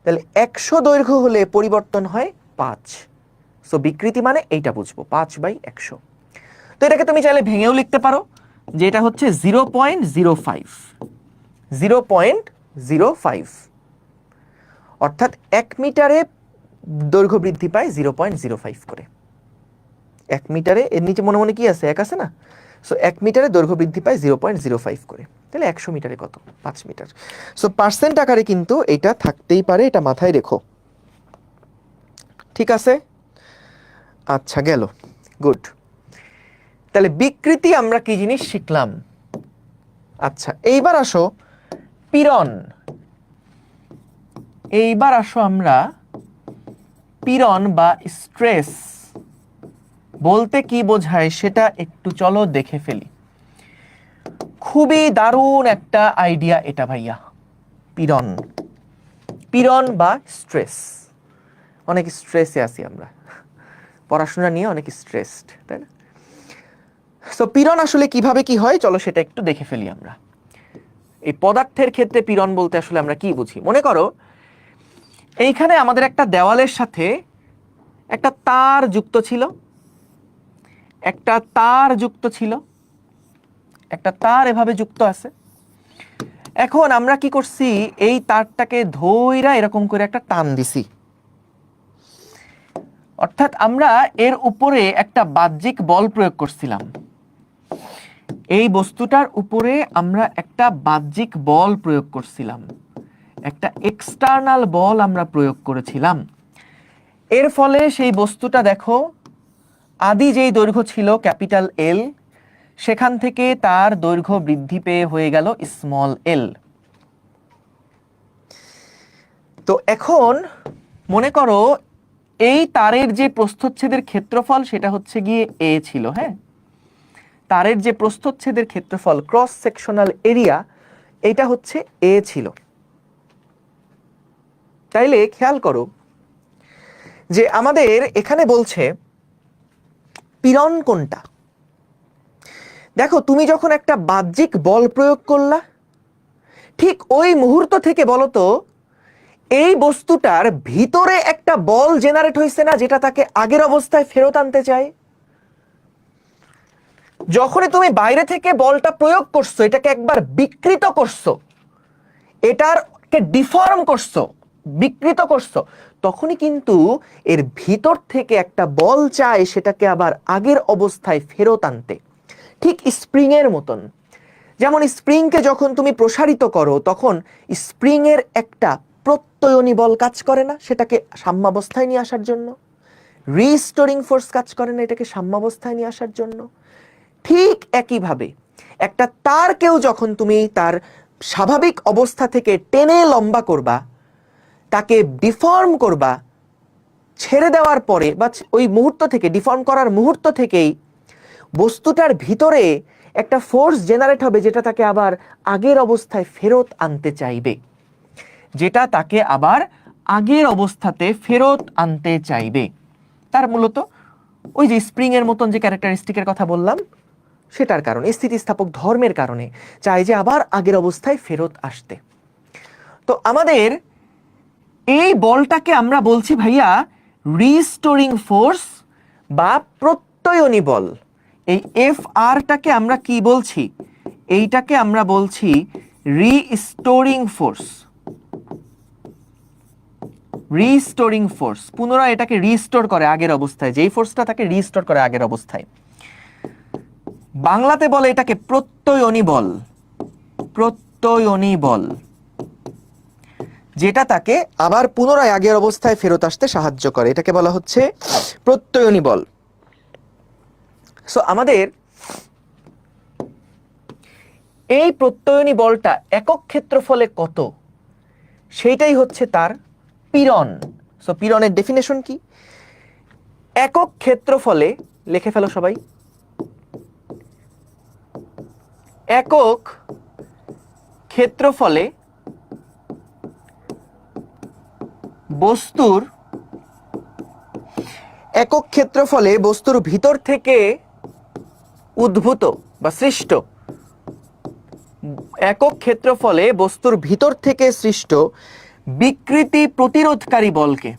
তাহলে 100 দৈর্ঘ্য হলে পরিবর্তন হয় 5। সো বিকৃতি মানে এইটা বুঝবো, 5/100। তো এটাকে তুমি চাইলে ভেঙেও লিখতে পারো যে এটা হচ্ছে 0.05, 0.05, অর্থাৎ 1 মিটারে দৈর্ঘ্য বৃদ্ধি পায় 0.05 করে। 1 মিটারে এর নিচে মনে মনে কি আছে, 1 আছে না? সো 1 মিটারে দৈর্ঘ্য বৃদ্ধি পায় 0.05 করে, তাহলে 100 মিটারে কত? 5 মিটার। সো পার্সেন্ট আকারে কিন্তু এটা থাকতেই পারে, এটা মাথায় রেখো। ঠিক আছে, আচ্ছা গেল, গুড। তাহলে বিকৃতি আমরা কি জিনিস শিখলাম। আচ্ছা এইবার আসো পীড়ন। এইবার আসো আমরা পীড়ন বা স্ট্রেস বলতে কি বোঝায় সেটা একটু চলো দেখে ফেলি। খুবই দারুণ একটা আইডিয়া এটা ভাইয়া, পীড়ন। পীড়ন বা স্ট্রেস, অনেক স্ট্রেসে আছি আমরা, পড়াশোনা নিয়ে অনেক স্ট্রেসড, তাই না? সো পীড়ন আসলে কিভাবে কি হয় চলো সেটা একটু দেখে ফেলি আমরা। এই পদার্থের ক্ষেত্রে পীড়ন বলতে আসলে আমরা কি বুঝি? মনে করো এইখানে আমাদের একটা দেওয়ালের সাথে একটা তার যুক্ত ছিল, একটা তার যুক্ত ছিল, একটা তার এভাবে যুক্ত আছে। এখন আমরা কি করছি, এই তারটাকে ধইরা এরকম করে একটা টান দিছি, অর্থাৎ আমরা এর উপরে একটা বাহ্যিক বল প্রয়োগ করছিলাম। এই বস্তুটার উপরে আমরা একটা বাহ্যিক বল প্রয়োগ করছিলাম, একটা এক্সটার্নাল বল আমরা প্রয়োগ করেছিলাম। এর ফলে সেই বস্তুটা দেখো আদি যেই দৈর্ঘ্য ছিল ক্যাপিটাল এল, সেখান থেকে তার দৈর্ঘ্য বৃদ্ধি পেয়ে হয়ে গেল স্মল এল। তো এখন মনে করো এই তারের যে প্রস্থচ্ছেদের ক্ষেত্রফল সেটা হচ্ছে গিয়ে এ ছিল, হ্যাঁ, তারের যে প্রস্থচ্ছেদের ক্ষেত্রফল ক্রস সেকশনাল এরিয়া এটা হচ্ছে এ ছিল। তাইলে খেয়াল করো যে আমাদের এখানে বলছে পীড়ন কোনটা। দেখো তুমি যখন একটা বাহ্যিক বল প্রয়োগ করলা, ঠিক ওই মুহূর্ত থেকে বলতো এই বস্তুটার ভিতরে একটা বল জেনারেট হয়েছে না, যেটা তাকে আগের অবস্থায় ফেরত আনতে চায়। যখনই তুমি বাইরে থেকে বলটা প্রয়োগ করছো, এটাকে একবার বিকৃত করছো, এটাকে ডিফর্ম করছো, বিকৃত করছো, তখনই কিন্তু এর ভিতর থেকে একটা বল চায় সেটাকে আবার আগের অবস্থায় ফেরত আনতে। ঠিক স্প্রিং এর মতন, যেমন স্প্রিংকে যখন তুমি প্রসারিত করো তখন স্প্রিং এর একটা প্রত্যয়নী বল কাজ করে না সেটাকে সাম্যাবস্থায় নিয়ে আসার জন্য, রিস্টোরিং ফোর্স কাজ করে না এটাকে সাম্যাবস্থায় নিয়ে আসার জন্য। ঠিক একইভাবে একটা তারকেও যখন তুমি তার স্বাভাবিক অবস্থা থেকে টেনে লম্বা করবা, তাকে ডিফর্ম করবা, ছেড়ে দেওয়ার পরে বা ওই মুহূর্ত থেকে, ডিফর্ম করার মুহূর্ত থেকেই বস্তুটার ভিতরে একটা ফোর্স জেনারেট হবে যেটা তাকে আবার আগের অবস্থায় ফেরত আনতে চাইবে, যেটা তাকে আবার আগের অবস্থাতে ফেরত আনতে চাইবে। তার মূলত ওই যে স্প্রিং এর মতন যে ক্যারেক্টারিস্টিকের কথা বললাম সেটার কারণে, স্থিতিস্থাপক ধর্মের কারণে চাই যে আবার আগের অবস্থায় ফেরত আসতে। তো আমাদের এই বলটাকে আমরা বলছি ভাইয়া রিস্টোরিং ফোর্স বা প্রত্যয়নী বল। এই এফ আরটাকে আমরা কি বলছি, এইটাকে আমরা বলছি রিস্টোরিং ফোর্স। রিস্টোরিং ফোর্স পুনরায় এটাকে রিস্টোর করে আগের অবস্থায়, যেই ফোর্সটা তাকে রিস্টোর করে আগের অবস্থায়। বাংলাতে বলে এটাকে প্রত্যয়নী বল, প্রত্যয়নী বল, যেটা তাকে আবার পুনরায় আগের অবস্থায় ফেরত আসতে সাহায্য করে, এটাকে বলা হচ্ছে প্রত্যয়নী বল। সো আমাদের এই প্রত্যয়নী বলটা একক ক্ষেত্রফলে কত সেইটাই হচ্ছে তার পীড়ন। সো পীড়নের ডেফিনেশন কি? একক ক্ষেত্রফলে, লিখে ফেলো সবাই, একক ক্ষেত্রফলে বস্তুর ভিতর থেকে উদ্ভূত বা সৃষ্ট, একক ক্ষেত্রফলে বস্তুর ভিতর থেকে সৃষ্ট বিকৃতি প্রতিরোধকারী বলকে,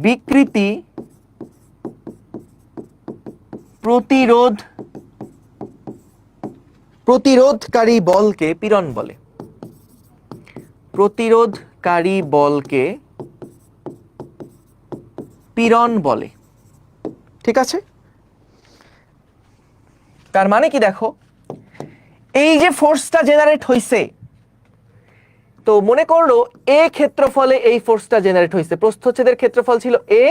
বিকৃতি প্রতিরোধকারী বলকে পীড়ন বলে। প্রতিরোধকারী বলকে পীড়ন বলে। ঠিক আছে? তার মানে কি দেখো, এই যে ফোর্সটা জেনারেট হইছে, তো মনে করলো এ ক্ষেত্রফলে এই ফোর্সটা জেনারেট হইছে। প্রস্থচ্ছেদের ক্ষেত্রফল ছিল এ,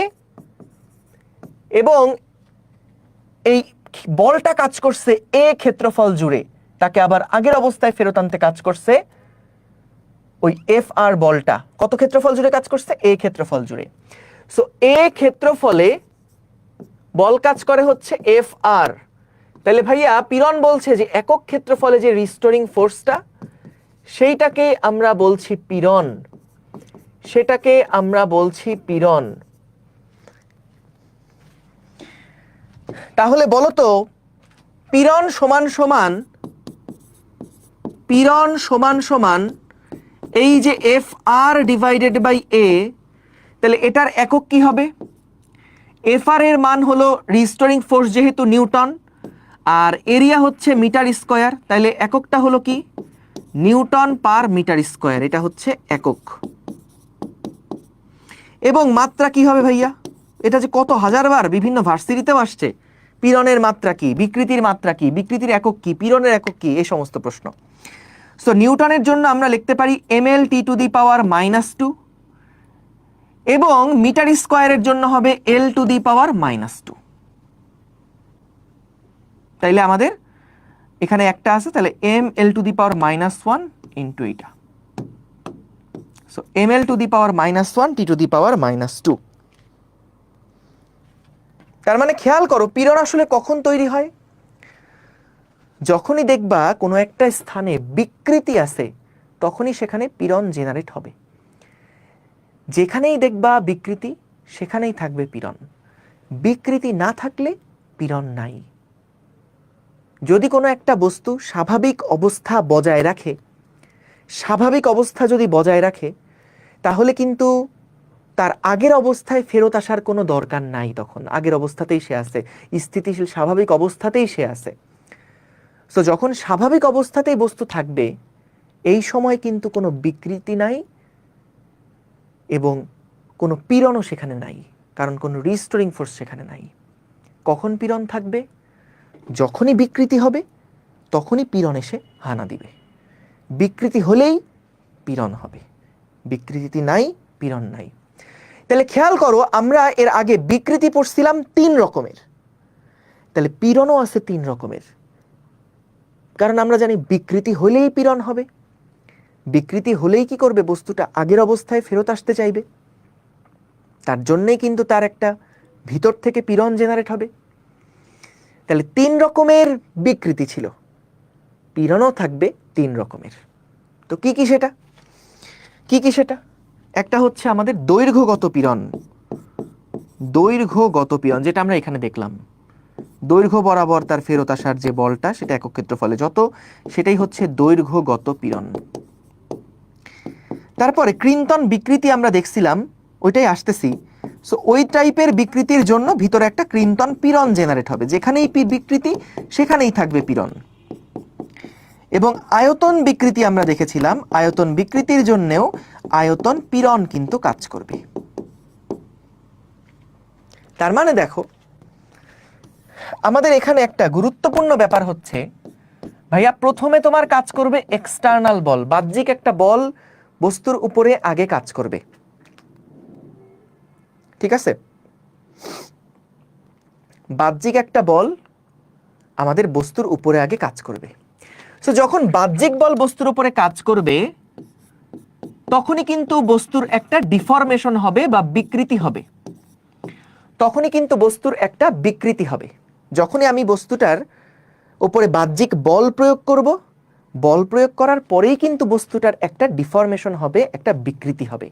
এবং এই বলটা কাজ করছে এ ক্ষেত্রফল জুড়ে, তাকে আবার আগের অবস্থায় ফেরত আনতে কাজ করছে ওই এফ আর বলটা। কত ক্ষেত্রফল জুড়ে কাজ করছে? এ ক্ষেত্রফল জুড়ে। সো এ ক্ষেত্রফলে বল কাজ করে হচ্ছে এফ আর। তাহলে ভাইয়া পীড়ন বলছে যে একক ক্ষেত্রফলে যে রিস্টোরিং ফোর্সটা, সেইটাকে আমরা বলছি পীড়ন, সেটাকে আমরা বলছি পীড়ন। তাহলে বলো তো, পীড়ন সমান সমান এই যে এফ আর ডিভাইডেড বাই এ, তাহলে এটার একক কি হবে? এফ আর এর মান হলো রিস্টোরিং ফোর্স যেহেতু নিউটন, আর এরিয়া হচ্ছে মিটার স্কয়ার, তাহলে এককটা হলো কি? নিউটন পার মিটার স্কয়ার, এটা হচ্ছে একক। এবং মাত্রা কি হবে ভাইয়া? এটা যে কত হাজারবার বিভিন্ন ভার্সিটিতেও আসছে, পীড়নের মাত্রা কি, বিকৃতির মাত্রা কি, বিকৃতির একক কি, পীড়নের একক কি, এই সমস্ত প্রশ্ন। সো নিউটনের জন্য আমরা লিখতে পারি ml t to the power -2, এবং মিটার স্কয়ারের জন্য হবে l টু দি পাওয়ার -2। তাইলে আমাদের এখানে একটা আছে, তাহলে ml to the power -1 into এটা। So ml to the power -1 t to the power -2। তার মানে খেয়াল করো, পীড়ন আসলে কখন তৈরি হয়? যখনই দেখবা কোনো একটা স্থানে বিকৃতি আছে, তখনই সেখানে পীড়ন জেনারেট হবে। যেখানেই দেখবা বিকৃতি, সেখানেই থাকবে পীড়ন। বিকৃতি না থাকলে পীড়ন নাই। যদি কোনো একটা বস্তু স্বাভাবিক অবস্থা বজায় রাখে, স্বাভাবিক অবস্থা যদি বজায় রাখে, তাহলে কিন্তু তার আগের অবস্থায় ফেরত আসার কোনো দরকার নাই। তখন আগের অবস্থাতেই সে আছে, স্থিতিশীল স্বাভাবিক অবস্থাতেই সে আছে। সো যখন স্বাভাবিক অবস্থাতেই বস্তু থাকবে, এই সময় কিন্তু কোনো বিকৃতি নাই এবং কোনো পীড়নও সেখানে নাই, কারণ কোনো রিস্টোরিং ফোর্স সেখানে নাই। কখন পীড়ন থাকবে? যখনই বিকৃতি হবে, তখনই পীড়ন এসে হানা দিবে। বিকৃতি হলেই পীড়ন হবে, বিকৃতি নাই, পীড়ন নাই। তাহলে খেয়াল করো, আমরা এর আগে বিকৃতি পড়ছিলাম 3 রকমের, তাহলে পীড়নও আছে 3 রকমের। কারণ আমরা জানি বিকৃতি হলেই পীড়ন হবে। বিকৃতি হলেই কি করবে? বস্তুটা আগের অবস্থায় ফেরত আসতে চাইবে। তার জন্যই কিন্তু তার একটা ভিতর থেকে পীড়ন জেনারেট হবে। তাহলে 3 রকমের বিকৃতি ছিল, পীড়নও থাকবে 3 রকমের। তো কি কি সেটা? একটা হচ্ছে আমাদের দৈর্ঘ্যগত পীড়ন। দৈর্ঘ্যগত পীড়ন যেটা আমরা এখানে দেখলাম, দৈর্ঘ্য বরাবর তার ফেরত আসার যে বলটা, সেটা একক ক্ষেত্রফলে যত, সেটাই হচ্ছে দৈর্ঘ্যগত পীড়ন। তারপরে কৃন্তন বিকৃতি আমরা দেখছিলাম, ওইটাই আসতেছি। সো ওই টাইপের বিকৃতির জন্য ভিতরে একটা কৃন্তন পীড়ন জেনারেট হবে। যেখানেই বিকৃতি, সেখানেই থাকবে পীড়ন। এবং আয়তন বিকৃতি আমরা দেখেছিলাম, আয়তন বিকৃতির জন্যেও আয়তন পীড়ন কিন্তু কাজ করবে। তার মানে দেখো, আমাদের এখানে একটা গুরুত্বপূর্ণ ব্যাপার হচ্ছে, ভাইয়া প্রথমে তোমার কাজ করবে এক্সটার্নাল বল, বাহ্যিক একটা বল বস্তুর উপরে আগে কাজ করবে। ঠিক আছে? বাহ্যিক একটা বল আমাদের বস্তুর উপরে আগে কাজ করবে। সো যখন বাহ্যিক বল বস্তুর উপরে কাজ করবে, তখনই কিন্তু বস্তুর একটা ডিফরমেশন হবে বা বিকৃতি হবে। তখনই কিন্তু বস্তুর একটা বিকৃতি হবে। যখনই আমি বস্তুটার উপরে বাহ্যিক বল প্রয়োগ করব, বল প্রয়োগ করার পরেই কিন্তু বস্তুটার একটা ডিফরমেশন হবে, একটা বিকৃতি হবে।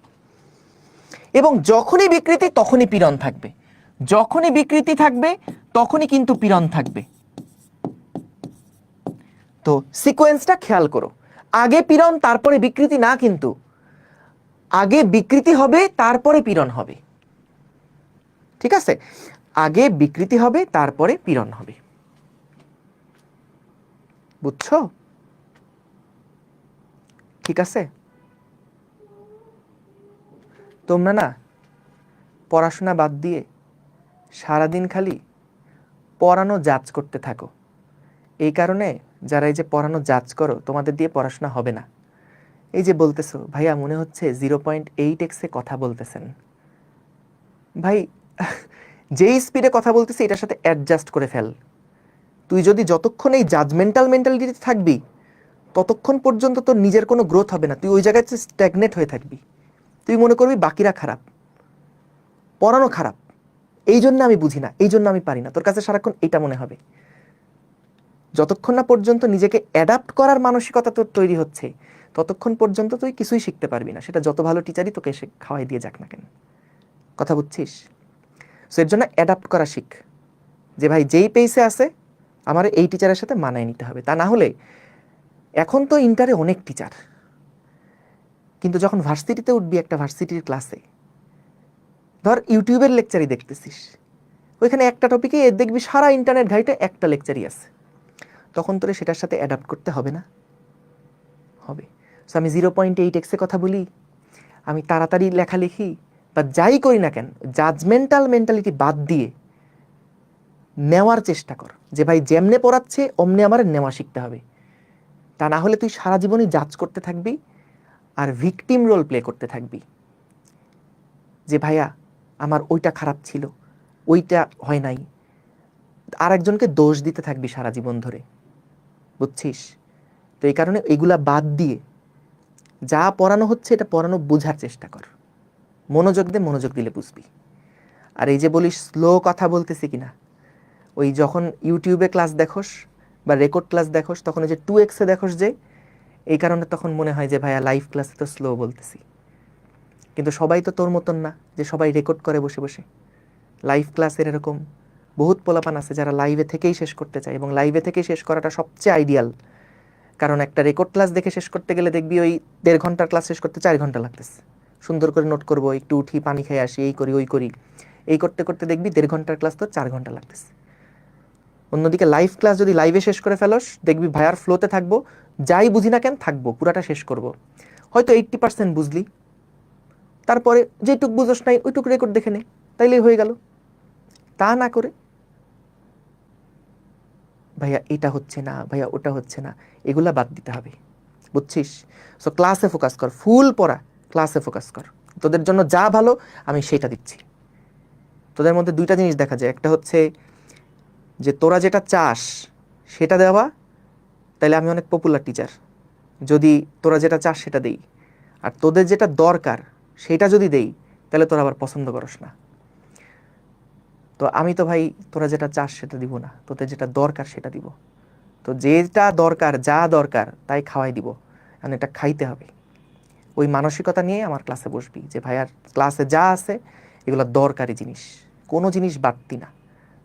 এবং যখনই বিকৃতি তখনই পীড়ন থাকবে, যখনই বিকৃতি থাকবে তখনই কিন্তু পীড়ন থাকবে। তো সিকোয়েন্সটা খেয়াল করো, আগে পীড়ন তারপরে বিকৃতি না, কিন্তু আগে বিকৃতি হবে তারপরে পীড়ন হবে। ঠিক আছে, আগে বিকৃতি হবে তারপরে পীড়ন হবে। বুঝছো? ঠিক আছে, তোমরা না পড়াশোনা বাদ দিয়ে সারাদিন খালি পড়ানো জাজ করতে থাকো। এই কারণে যারা এই যে পড়ানো জাজ করো, তোমাদের দিয়ে পড়াশোনা হবে না। এই যে বলতেছো ভাইয়া মনে হচ্ছে 0.8x কথা বলতেছেন, ভাই যেই স্পিডে কথা বলতেছি এটার সাথে অ্যাডজাস্ট করে ফেল। তুই যদি যতক্ষণ এই জাজমেন্টাল মেন্টালিটিতে থাকবি ততক্ষণ পর্যন্ত তোর নিজের কোনো গ্রোথ হবে না, তুই ওই জায়গায় স্ট্যাগনেট হয়ে থাকবি। তুই মনে করবি বাকিরা খারাপ, পড়ানো খারাপ, এই জন্য আমি বুঝি না, এই জন্য আমি পারি না, তোর কাছে সারাক্ষণ এটা মনে হবে। যতক্ষণ না পর্যন্ত নিজেকে অ্যাডাপ্ট করার মানসিকতা তোর তৈরি হচ্ছে ততক্ষণ পর্যন্ত তুই কিছুই শিখতে পারবি না, সেটা যত ভালো টিচারই তোকে এসে খাওয়াই দিয়ে যাক না কেন। কথা বুঝছিস? সো এর জন্য অ্যাডাপ্ট করা শিখ, যে ভাই যেই পেসে আছে আমার এই টিচারের সাথে মানায় নিতে হবে। তা না হলে এখন তো ইন্টারে অনেক টিচার, কিন্তু যখন ভার্সিটিতে উঠবি একটা ভার্সিটির ক্লাসে, ধর ইউটিউবের লেকচারই দেখতেছিস, ওইখানে একটা টপিকে দেখবি সারা ইন্টারনেট ঘাইটে একটা লেকচারই আছে, তখন তোরে সেটার সাথে অ্যাডাপ্ট করতে হবে না? হবে। সো আমি 0.8x কথা বলি, আমি তাড়াতাড়ি লেখালেখি বা যাই করি না কেন, জাজমেন্টাল মেন্টালিটি বাদ দিয়ে নেওয়ার চেষ্টা কর, যে ভাই যেমনে পড়াচ্ছে অমনে আমার নেওয়া শিখতে হবে। তা না হলে তুই সারা জীবনই জাজ করতে থাকবি আর ভিকটিম রোল প্লে করতে থাকবি, যে ভাইয়া আমার ওইটা খারাপ ছিল, ওইটা হয় নাই, আর একজনকে দোষ দিতে থাকবি সারা জীবন ধরে। বুঝছিস? তো এই কারণে এগুলা বাদ দিয়ে যা পড়ানো হচ্ছে এটা পড়ানো বোঝার চেষ্টা কর, মনোযোগ দে, মনোযোগ দিলে বুঝবি। আর এই যে বলিস স্লো কথা বলতেছি কিনা, ওই যখন ইউটিউবে ক্লাস দেখোস বা রেকর্ড ক্লাস দেখোস তখন ওই যে 2x দেখোস, যে এই কারণে তখন মনে হয় যে ভাইয়া লাইভ ক্লাসে তো স্লো বলতেছি। কিন্তু সবাই তো তোর মতন না যে সবাই রেকর্ড করে বসে বসে। লাইভ ক্লাসের এরকম বহুত পোলাপান আছে যারা লাইভে থেকেই শেষ করতে চায়, এবং লাইভে থেকেই শেষ করাটা সবচেয়ে আইডিয়াল। কারণ একটা রেকর্ড ক্লাস দেখে শেষ করতে গেলে দেখবি ওই 1.5 ঘন্টার ক্লাস শেষ করতে 4 ঘন্টা লাগতেছে। সুন্দর করে নোট করবো, একটু উঠি, পানি খেয়ে আসি, এই করি ওই করি, এই করতে করতে দেখবি 1.5 ঘন্টার ক্লাস তো 4 ঘন্টা লাগতেছে। অন্যদিকে লাইভ ক্লাস যদি লাইভে শেষ করে ফেলোস, দেখবি ভাইয়ার ফ্লোতে থাকবো, যাই বুঝি না কেন থাকবো, পুরাটা শেষ করব। হয়তো 80% বুঝলি, তারপরে যেটুক বুঝোস নাই ওইটুক রেকর্ড দেখে নে, তাইলেই হয়ে গেল। তা না করে ভাইয়া এটা হচ্ছে না, ভাইয়া ওটা হচ্ছে না, এগুলা বাদ দিতে হবে। বুঝছিস? সো ক্লাসে ফোকাস কর, ফুল পড়া, ক্লাসে ফোকাস কর। তোদের জন্য যা ভালো আমি সেটা দিচ্ছি। তোদের মধ্যে দুইটা জিনিস দেখা যায়, একটা হচ্ছে যে তোরা যেটা চাস সেটা দেওয়া, তাইলে আমি অনেক পপুলার টিচার। যদি তোরা যেটা চাস সেটা দেই, আর তোদের যেটা দরকার সেটা যদি দেই তাহলে তোরা আবার পছন্দ করস না। তো আমি তো ভাই তোরা যেটা চাস সেটা দিব না, তোদের যেটা দরকার সেটা দিব। তো যেটা দরকার, যা দরকার তাই খাওয়াই দিব, কারণ এটা খাইতে হবে। ওই মানসিকতা নিয়ে আমার ক্লাসে বসবি, যে ভাই আর ক্লাসে যা আছে এগুলো দরকারি জিনিস, কোনো জিনিস বাড়তি না।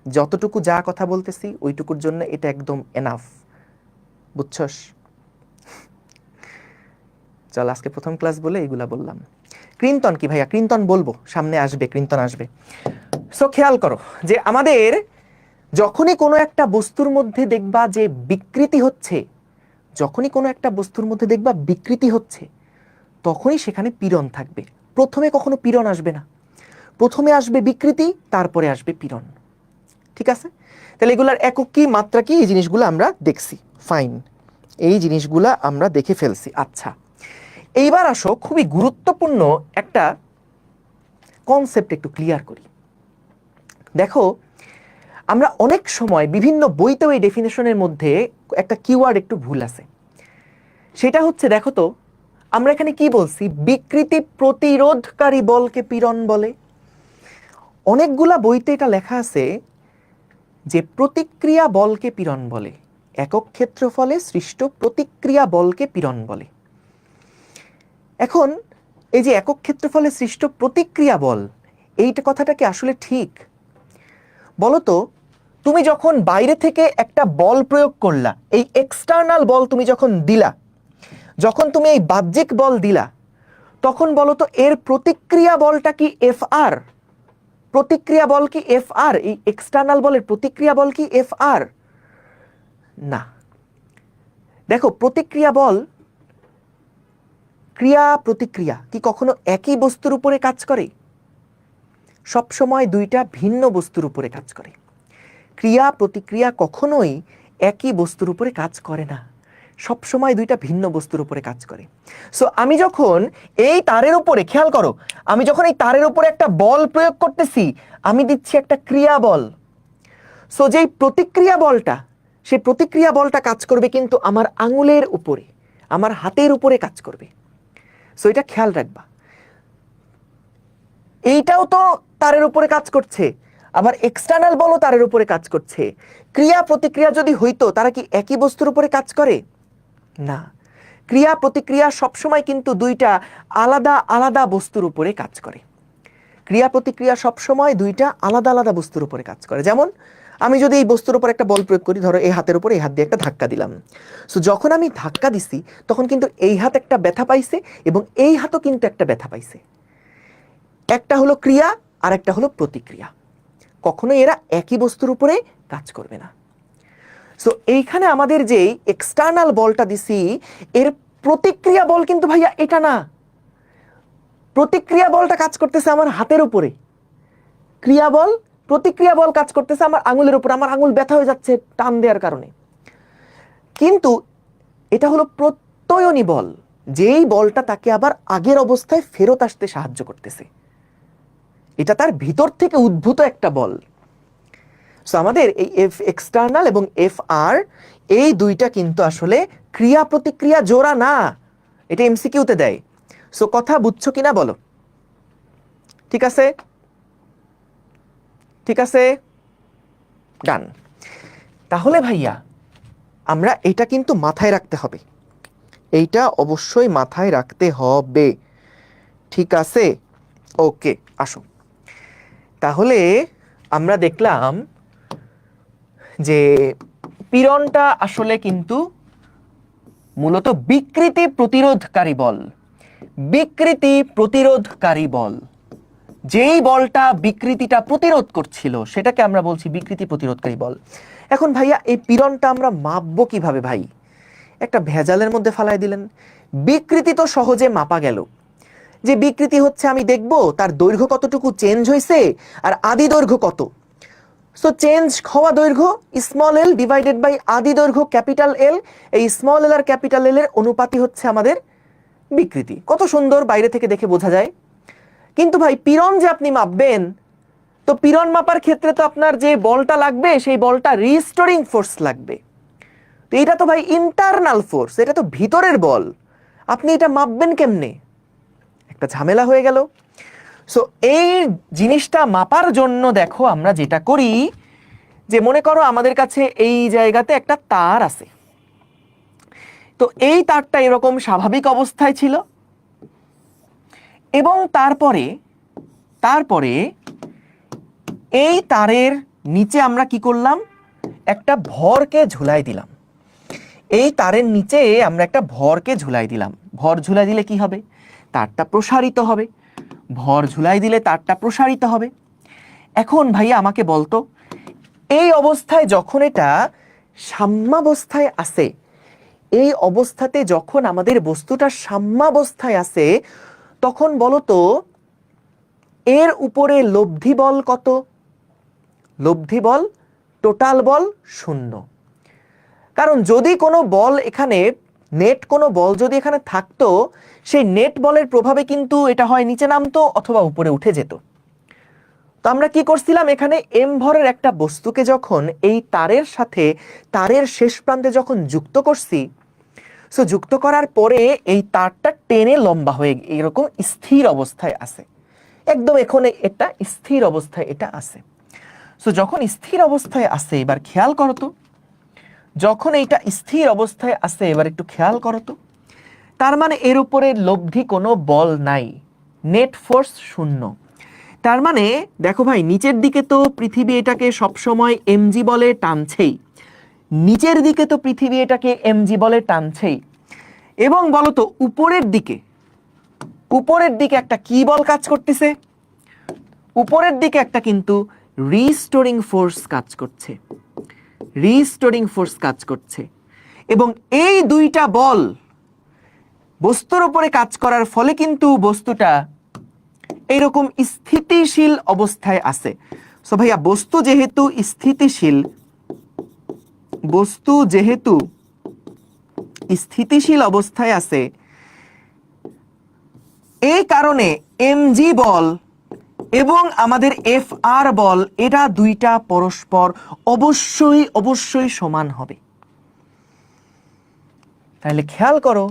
যতটুকু যা কথা বলতেছি ওইটুকুর জন্য এটা একদম এনাফ। বুঝছস? চল আজকে প্রথম ক্লাস বলে এগুলা বললাম। ক্রিন্তন কি ভাইয়া? ক্রিন্তন বলবো, সামনে আসবে, ক্রিন্তন আসবে। সো খেয়াল করো যে আমাদের যখনই কোনো একটা বস্তুর মধ্যে দেখবা যে বিকৃতি হচ্ছে, যখনই কোনো একটা বস্তুর মধ্যে দেখবা বিকৃতি হচ্ছে, তখনই সেখানে পীড়ন থাকবে। প্রথমে কখনো পীড়ন আসবে না, প্রথমে আসবে বিকৃতি, তারপরে আসবে পীড়ন। ঠিক আছে? তাহলে এগুলার একক কি, মাত্রা কি, এই জিনিসগুলো আমরা দেখছি। ফাইন, এই জিনিসগুলা আমরা দেখে ফেলছি। আচ্ছা, এইবার আসো খুবই গুরুত্বপূর্ণ একটা কনসেপ্ট একটু ক্লিয়ার করি। দেখো, আমরা অনেক সময় বিভিন্ন বইতেও এই ডেফিনেশনের মধ্যে একটা কিওয়ার্ড একটু ভুল আছে। সেটা হচ্ছে, দেখো তো, আমরা এখানে কি বলছি, বিকৃতি প্রতিরোধকারী বলকে পীড়ন বলে। অনেকগুলা বইতে এটা লেখা আছে যে প্রতিক্রিয়া বলকে পীড়ন বলে, একক ক্ষেত্রফলে সৃষ্ট প্রতিক্রিয়া বলকে পীড়ন বলে। এখন এই যে একক ক্ষেত্রফলে সৃষ্ট প্রতিক্রিয়া বল, এইটা কথাটা কি আসলে ঠিক? বলতো, তুমি যখন বাইরে থেকে একটা বল প্রয়োগ করলা, এই এক্সটার্নাল বল তুমি যখন দিলা, যখন তুমি এই বাহ্যিক বল দিলা, তখন বলতো এর প্রতিক্রিয়া বলটা কি এফ আর? প্রতিক্রিয়া বল কি এফ আর? এই এক্সটার্নাল বলের প্রতিক্রিয়া বল কি এফ আর? না। দেখো, প্রতিক্রিয়া বল, ক্রিয়া প্রতিক্রিয়া কি কখনো একই বস্তুর উপরে কাজ করে? সবসময় দুইটা ভিন্ন বস্তুর উপরে কাজ করে। ক্রিয়া প্রতিক্রিয়া কখনোই একই বস্তুর উপরে কাজ করে না, সবসময় দুইটা ভিন্ন বস্তুর উপরে কাজ করে। সো আমি যখন এই তারের উপরে, খেয়াল করো, আমি যখন এই তারের উপরে একটা বল প্রয়োগ করতেছি, আমি দিচ্ছি একটা ক্রিয়া বল। সো যেই প্রতিক্রিয়া বলটা, সেই প্রতিক্রিয়া বলটা কাজ করবে কিন্তু আমার আঙুলের উপরে, আমার হাতের উপরে কাজ করবে। সো এটা খেয়াল রাখবা। এইটাও তো তারের উপরে কাজ করছে, আবার এক্সটার্নাল বলও তারের উপরে কাজ করছে। ক্রিয়া প্রতিক্রিয়া যদি হইতো, তারা কি একই বস্তুর উপরে কাজ করে? না। ক্রিয়া প্রতিক্রিয়া সবসময় কিন্তু দুইটা আলাদা আলাদা বস্তুর উপরে কাজ করে। ক্রিয়া প্রতিক্রিয়া সবসময় দুইটা আলাদা আলাদা বস্তুর উপরে কাজ করে। যেমন আমি যদি এই বস্তুর উপর একটা বল প্রয়োগ করি, ধরো এই হাতের উপর এই হাত দিয়ে একটা ধাক্কা দিলাম। সো যখন আমি ধাক্কা দিছি, তখন কিন্তু এই হাত একটা ব্যথা পাইছে এবং এই হাতও কিন্তু একটা ব্যথা পাইছে। একটা হলো ক্রিয়া আর একটা হলো প্রতিক্রিয়া, কখনোই এরা একই বস্তুর উপরে কাজ করবে না। সো এইখানে আমাদের যে এক্সটার্নাল বলটা দিছি, এর প্রতিক্রিয়া বল কিন্তু ভাইয়া এটা না। প্রতিক্রিয়া বলটা কাজ করতেছে আমার হাতের উপরে, ক্রিয়া বল, প্রতিক্রিয়া বল কাজ করতেছে আমার আঙুলের উপরে। আমার আঙুল ব্যথা হয়ে যাচ্ছে টান দেওয়ার কারণে। কিন্তু এটা হলো প্রত্যয়নী বল, যেই বলটা তাকে আবার আগের অবস্থায় ফেরত আসতে সাহায্য করতেছে। এটা তার ভিতর থেকে উদ্ভূত একটা বল। সো আমাদের এই এফ এক্সটার্নাল এবং এফ আর, এই দুইটা কিন্তু আসলে ক্রিয়া প্রতিক্রিয়া জোড়া না। এটা এমসিকিউতে দেয়। সো কথা বুঝছো কিনা বলো? ঠিক আছে, ঠিক আছে, ডান। তাহলে ভাইয়া আমরা এটা কিন্তু মাথায় রাখতে হবে, এইটা অবশ্যই মাথায় রাখতে হবে। ঠিক আছে, ওকে, আসো। তাহলে আমরা দেখলাম যে পীড়নটা আসলে কিন্তু মূলত বিকৃতি প্রতিরোধকারী বল। বিকৃতি প্রতিরোধকারী বল, যেই বলটা বিকৃতিটা প্রতিরোধ করছিল, সেটাকে আমরা বলছি বিকৃতি প্রতিরোধকারী বল। এখন ভাইয়া এই পীড়নটা আমরা মাপবো কিভাবে? ভাই একটা ভেজালের মধ্যে ফালাই দিলেন। বিকৃতি তো সহজে মাপা গেল, যে বিকৃতি হচ্ছে আমি দেখব তার দৈর্ঘ্য কতটুকু চেঞ্জ হয়েছে আর আদি দৈর্ঘ্য কত। সো চেঞ্জ হওয়া দৈর্ঘ্য স্মল এল ডিভাইডেড বাই আদি দৈর্ঘ্য ক্যাপিটাল এল, এই স্মল এল আর ক্যাপিটাল এল এর অনুপাতই হচ্ছে আমাদের বিকৃতি। কত সুন্দর বাইরে থেকে দেখে বোঝা যায়। কিন্তু ভাই পীড়ন যে আপনি মাপবেন, তো পীড়ন মাপার ক্ষেত্রে তো আপনার যে বলটা লাগবে, সেই বলটা রিস্টোরিং ফোর্স লাগবে। তো এটা তো ভাই ইন্টারনাল ফোর্স, এটা তো ভিতরের বল, আপনি এটা মাপবেন কেমনে? একটা ঝামেলা হয়ে গেল। সো এই জিনিসটা মাপার জন্য দেখো আমরা যেটা করি, যে মনে করো আমাদের কাছে এই জায়গাতে একটা তার আছে, তো এই তারটা এরকম স্বাভাবিক অবস্থায় ছিল, এবং তারপরে এই তারের নিচে আমরা কি করলাম, একটা ভরকে ঝুলাই দিলাম। এই তারের নিচে আমরা একটা ভরকে ঝুলাই দিলাম। ভর ঝুলাই দিলে কি হবে? তারটা প্রসারিত হবে। ভর ঝুলাই দিলে তারটা প্রসারিত হবে। এখন ভাইয়া আমাকে বলতো, এই অবস্থায় যখন এটা সাম্যাবস্থায় আছে, এই অবস্থাতে যখন আমাদের বস্তুটা সাম্যাবস্থায় আছে, তখন বলতো এর উপরে লব্ধি বল কত? লব্ধি বল, টোটাল বল 0। কারণ যদি কোনো বল এখানে, নেট কোনো বল যদি এখানে থাকতো, সেই নেট বলের প্রভাবে কিন্তু এটা হয় নিচে নামতো অথবা উপরে উঠে যেত। তো আমরা কি করছিলাম, এখানে এম ভরের একটা বস্তুকে যখন এই তারের সাথে, তারের শেষ প্রান্তে যখন যুক্ত করছি, সো যুক্ত করার পরে এই তারটা টেনে লম্বা হয়ে এরকম স্থির অবস্থায় আছে, একদম এখানে এটা স্থির অবস্থায় এটা আছে। সো যখন স্থির অবস্থায় আছে, এবার খেয়াল করো তো, যখন এইটা স্থির অবস্থায় আছে এবার একটু খেয়াল করো তো, তার মানে এর উপরে লব্ধি কোনো বল নাই, নেট ফোর্স শূন্য। তার মানে দেখো ভাই, নিচের দিকে তো পৃথিবী এটাকে সবসময় এমজি বলে টানছেই, নিচের দিকে তো পৃথিবী এটাকে এমজি বলে টানছেই, এবং বলো তো উপরের দিকে একটা কি বল কাজ করতেছে? উপরের দিকে একটা কিন্তু রিস্টোরিং ফোর্স কাজ করছে, রিস্টোরিং ফোর্স কাজ করছে। এবং এই দুইটা বল বস্তুর উপরে কাজ করার ফলে কিন্তু বস্তুটা এইরকম স্থিতিশীল অবস্থায় আছে। সো ভাইয়া, বস্তু যেহেতু স্থিতিশীল, বস্তু যেহেতু স্থিতিশীল অবস্থায় আছে, এই কারণে এমজি বল এবং আমাদের এফ আর বল, এটা দুইটা পরস্পর অবশ্যই সমান হবে। তাহলে খেয়াল করো,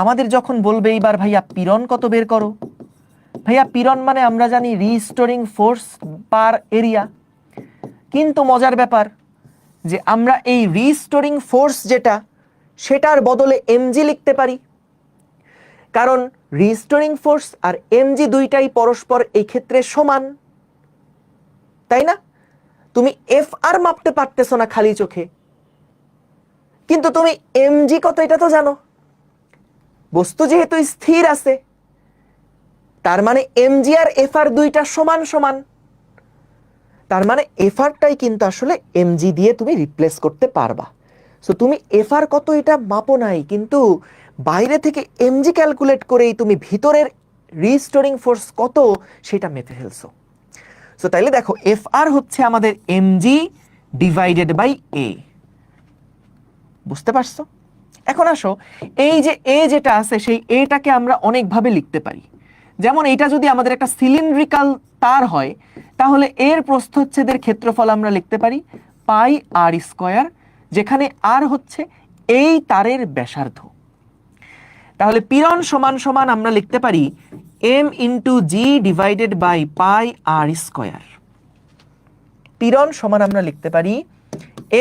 আমাদের যখন বলবে এইবার ভাইয়া পীড়ন কত বের করো, ভাইয়া পীড়ন মানে আমরা জানি রিস্টোরিং ফোর্স পার এরিয়া, কিন্তু মজার ব্যাপার যে আমরা এই রিস্টোরিং ফোর্স যেটা, সেটার বদলে এমজি লিখতে পারি, কারণ রিস্টোরিং ফোর্স আর এমজি দুইটাই পরস্পর এই ক্ষেত্রে সমান, তাই না? তুমি এফ আর মাপতে পারতেছো না খালি চোখে, কিন্তু তুমি এমজি কত এটা তো জানো। বস্তু যেহেতু স্থির আছে, তার মানে এমজি আর এফ আর দুইটা সমান সমান, তার মানে এফ আরটাই কিন্তু আসলে এমজি দিয়ে তুমি রিপ্লেস করতে পারবা। সো তুমি এফ আর কত এটা মাপো নাই, কিন্তু বাইরে থেকে এমজি ক্যালকুলেট করেই তুমি ভিতরের রিস্টোরিং ফোর্স কত সেটা মেপে ফেলছো। সো তাইলে দেখো, এফ আর হচ্ছে আমাদের এমজি ডিভাইডেড বাই এ। বুঝতে পারছো? এখন আসো, এই যে এ যেটা আছে, সেই এটাকে আমরা অনেকভাবে লিখতে পারি। যেমন এটা যদি আমাদের একটা সিলিন্ড্রিক্যাল তার হয়, তাহলে এর প্রস্থচ্ছেদের ক্ষেত্রফল আমরা লিখতে পারি পাই আর স্কয়ার, যেখানে আর হচ্ছে এই তারের ব্যাসার্ধ। তাহলে পীড়ন সমান সমান আমরা লিখতে পারি M into G divided by pi R square. পীড়ন সমান আমরা লিখতে পারি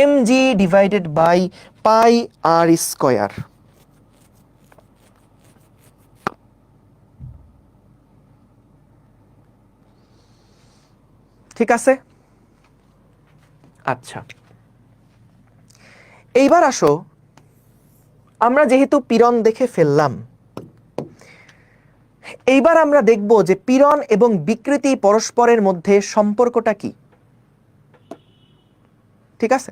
M G divided by pi R square. ঠিক আছে? আচ্ছা, এইবার আসো, আমরা যেহেতু পীড়ন দেখে ফেললাম, এইবার আমরা দেখব যে পীড়ন এবং বিকৃতি পরস্পরের মধ্যে সম্পর্কটা কি। ঠিক আছে?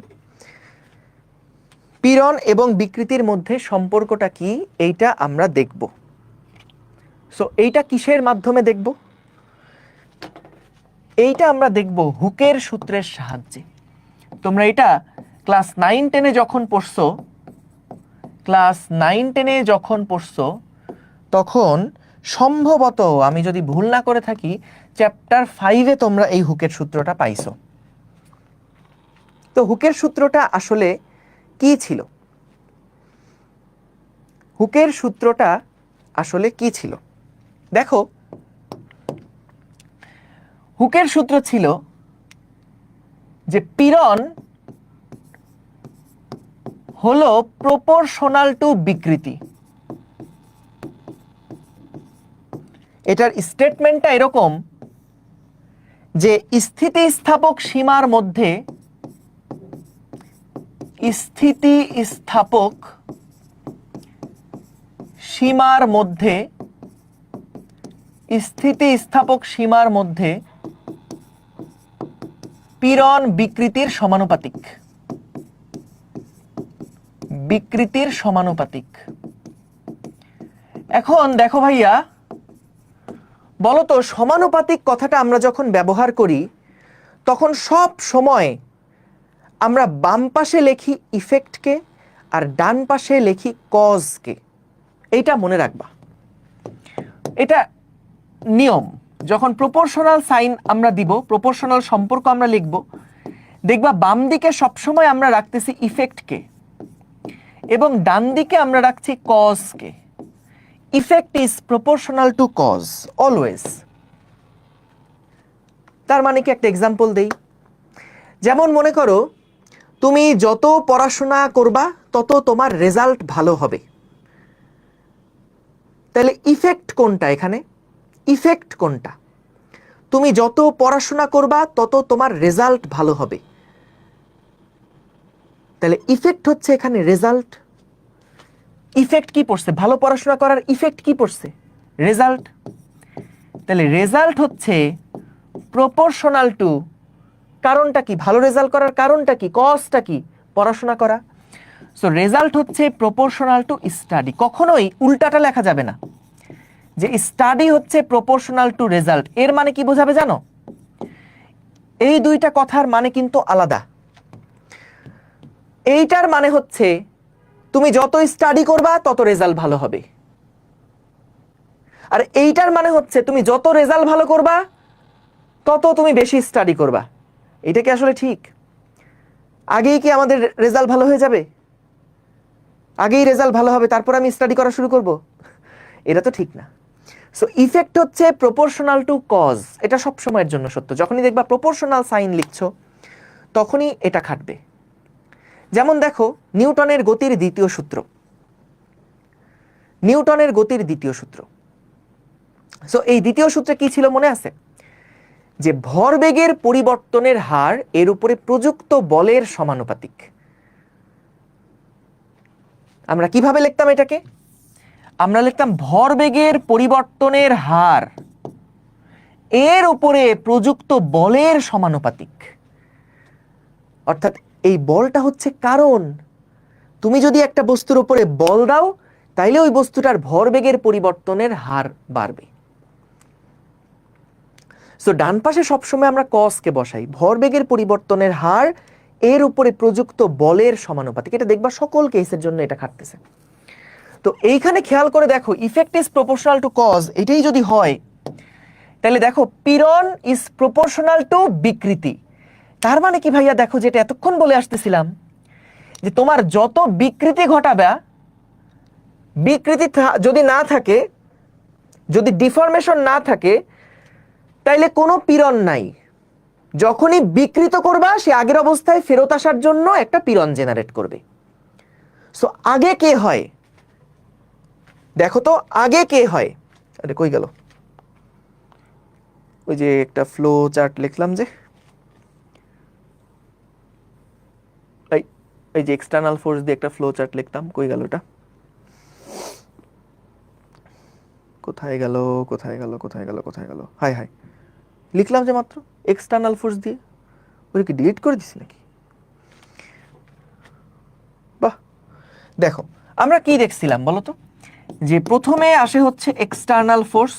পীড়ন এবং বিকৃতির মধ্যে সম্পর্কটা কি এইটা আমরা দেখব। সো এইটা কিসের মাধ্যমে দেখব? এইটা আমরা দেখব হুকের সূত্রের সাহায্যে। তোমরা এটা ক্লাস 9-10-এ যখন পড়ছো, তখন সম্ভবত, আমি যদি ভুল না করে থাকি, চ্যাপ্টার 5-এ তোমরা এই হুকের সূত্রটা পাইছো। তো হুকের সূত্রটা আসলে কি ছিল? হুকের সূত্রটা আসলে কি ছিল? দেখো, হুকের সূত্র ছিল যে পীড়ন হলো প্রপোর্শনাল টু বিকৃতি। এটার স্টেটমেন্টটা এরকম যে স্থিতিস্থাপক সীমার মধ্যে পীড়ন বিকৃতির সমানুপাতিক। এখন দেখো ভাইয়া, বলো তো, সমানুপাতিক কথাটা আমরা যখন ব্যবহার করি, তখন সব সময় আমরা বাম পাশে লিখি ইফেক্টকে আর ডান পাশে লিখি কজকে। এইটা মনে রাখবা, এটা নিয়ম। যখন প্রপোর্শনাল সাইন আমরা দিব, প্রপোর্শনাল সম্পর্ক আমরা লিখব, দেখবা বাম দিকে সবসময় আমরা রাখতেছি ইফেক্টকে এবং ডান দিকে আমরা রাখছি কজকে। Effect is proportional to cause always. তার মানে কি, একটা এক্সাম্পল দেই। যেমন মনে করো তুমি যত পড়াশোনা করবা তত তোমার রেজাল্ট ভালো হবে, তাহলে ইফেক্ট কোনটা এখানে? ইফেক্ট কোনটা? তুমি যত পড়াশোনা করবা তত তোমার রেজাল্ট ভালো হবে, তাহলে ইফেক্ট হচ্ছে এখানে রেজাল্ট। ইফেক্ট কি পড়ছে? ভালো পড়াশোনা করার ইফেক্ট কি পড়ছে? রেজাল্ট। তাহলে রেজাল্ট হচ্ছে প্রপোর্শনাল টু, কারণটা কি? ভালো রেজাল্ট করার কারণটা কি? কজটা কি? পড়াশোনা করা। সো রেজাল্ট হচ্ছে প্রপোর্শনাল টু স্টাডি। কখনোই উল্টাটা লেখা যাবে না যে স্টাডি হচ্ছে প্রপোর্শনাল টু রেজাল্ট। এর মানে কি বোঝাবে জানো? এই দুইটা কথার মানে কিন্তু আলাদা। এইটার মানে হচ্ছে তুমি যত স্টাডি করবা তত রেজাল্ট ভালো হবে, আর এইটার মানে হচ্ছে তুমি যত রেজাল্ট ভালো করবা তত তুমি বেশি স্টাডি করবা। এটা কি আসলে ঠিক? আগেই কি আমাদের রেজাল্ট ভালো হয়ে যাবে? আগেই রেজাল্ট ভালো হবে তারপর আমি স্টাডি করা শুরু করব? এটা তো ঠিক না। সো ইফেক্ট হচ্ছে প্রপোর্শনাল টু কজ। এটা সব সময়ের জন্য সত্য। যখনই দেখবা প্রপোর্শনাল সাইন লিখছো তখনই এটা খাটবে। যেমন দেখো নিউটনের গতির দ্বিতীয় সূত্র। নিউটনের গতির দ্বিতীয় সূত্র। সো এই দ্বিতীয় সূত্রে কি ছিল মনে আছে? যে ভরবেগের পরিবর্তনের হার এর উপরে প্রযুক্ত বলের সমানুপাতিক। আমরা কিভাবে লিখতাম এটাকে? আমরা লিখতাম ভরবেগের পরিবর্তনের হার এর উপরে প্রযুক্ত বলের সমানুপাতিক। অর্থাৎ এই বলটা হচ্ছে কারণ। তুমি যদি একটা বস্তুর উপরে বল দাও তাইলে ওই বস্তুটার ভরবেগের পরিবর্তনের হার বাড়বে। সো ডান পাশে সবসময় আমরা কজকে বসাই। ভরবেগের পরিবর্তনের হার এর উপরে প্রযুক্ত বলের সমানুপাতিক। এটা দেখবা সকল কেসের জন্য এটা খাটতেছে। তো এইখানে খেয়াল করে দেখো effect is proportional to cause, এটাই যদি হয় তাহলে দেখো পীড়ন ইজ প্রপোর্শনাল টু বিকৃতি। তার মানে কি ভাইয়া? দেখো যেটা এতক্ষণ বলে আসতেছিলাম যে তোমার যত বিকৃতি ঘটাবে, বিকৃতি যদি না থাকে, যদি ডিফরমেশন না থাকে, তাইলে কোনো পীড়ন নাই। যখনই বিকৃত করবা সে আগের অবস্থায় ফেরত আসার জন্য একটা পীড়ন জেনারেট করবে। সো আগে কে হয়? দেখো তো আগে কে হয়? আরে কই গেল? ওই যে একটা ফ্লো চার্ট লিখলাম যে, এই যে এক্সটার্নাল ফোর্স দিয়ে একটা ফ্লো চার্ট লিখতাম, কই গেল এটা? কোথায় গেল? কোথায় গেল? কোথায় গেল? কোথায় গেল? হাই হাই, লিখলাম যে মাত্র এক্সটার্নাল ফোর্স দিয়ে। ওটা কি ডিলিট করে দিছি নাকি? বাহ, দেখো আমরা কি দেখছিলাম বলো তো? যে প্রথমে আসে হচ্ছে এক্সটার্নাল ফোর্স।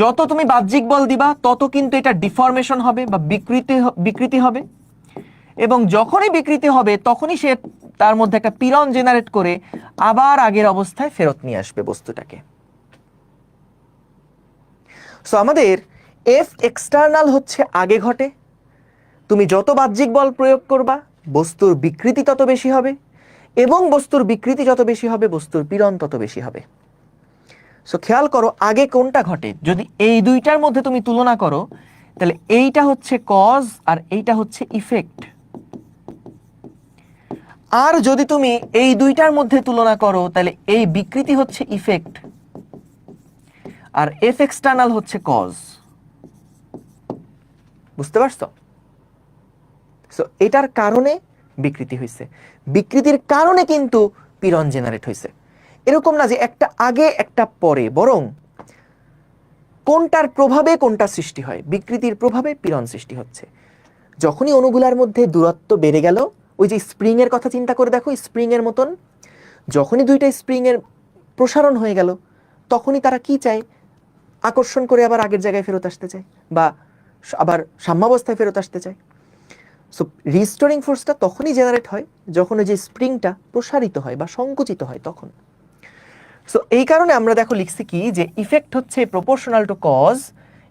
যত তুমি বাহ্যিক বল দিবা তত কিন্তু এটা ডিফরমেশন হবে বা বিকৃতি হবে, এবং যখনই বিকৃতি হবে তখনই সে তার মধ্যে একটা পীড়ন জেনারেট করে আবার আগের অবস্থায় ফেরত নিয়ে আসবে বস্তুটাকে। সো আমাদের এফ এক্সটার্নাল হচ্ছে আগে ঘটে। তুমি যত বাহ্যিক বল প্রয়োগ করবা বস্তুর বিকৃতি তত বেশি হবে, এবং বস্তুর বিকৃতি যত বেশি হবে বস্তুর পীড়ন তত বেশি হবে। সো খেয়াল করো আগে কোনটা ঘটে। যদি এই দুইটার মধ্যে তুমি তুলনা করো তাহলে এইটা হচ্ছে কজ আর এইটা হচ্ছে ইফেক্ট। আর যদি তুমি এই দুইটার মধ্যে তুলনা করো তাহলে এই বিকৃতি হচ্ছে ইফেক্ট আর এফ এক্সটার্নাল হচ্ছে কজ। বুঝতে পারছো? সো এটার কারণে বিকৃতি হয়েছে, বিকৃতির কারণে কিন্তু পীড়ন জেনারেট হয়েছে। এরকম না যে একটা আগে একটা পরে, বরং কোনটার প্রভাবে কোনটা সৃষ্টি হয়। বিকৃতির প্রভাবে পীড়ন সৃষ্টি হচ্ছে। যখনই অণুগুলার মধ্যে দূরত্ব বেড়ে গেল, ওই যে স্প্রিং এর কথা চিন্তা করে দেখো, স্প্রিং এর মতন যখনই দুইটা স্প্রিং এর প্রসারণ হয়ে গেল তখনই তারা কি চায়? আকর্ষণ করে আবার আগের জায়গায় ফেরত আসতে চায় বা আবার সাম্যাবস্থায় ফেরত আসতে চায়। সো রিস্টোরিং ফোর্সটা তখনই জেনারেট হয় যখন ওই যে স্প্রিংটা প্রসারিত হয় বা সংকুচিত হয় তখন। সো এই কারণে আমরা দেখো লিখছি কি যে ইফেক্ট হচ্ছে প্রপোর্শনাল টু কজ,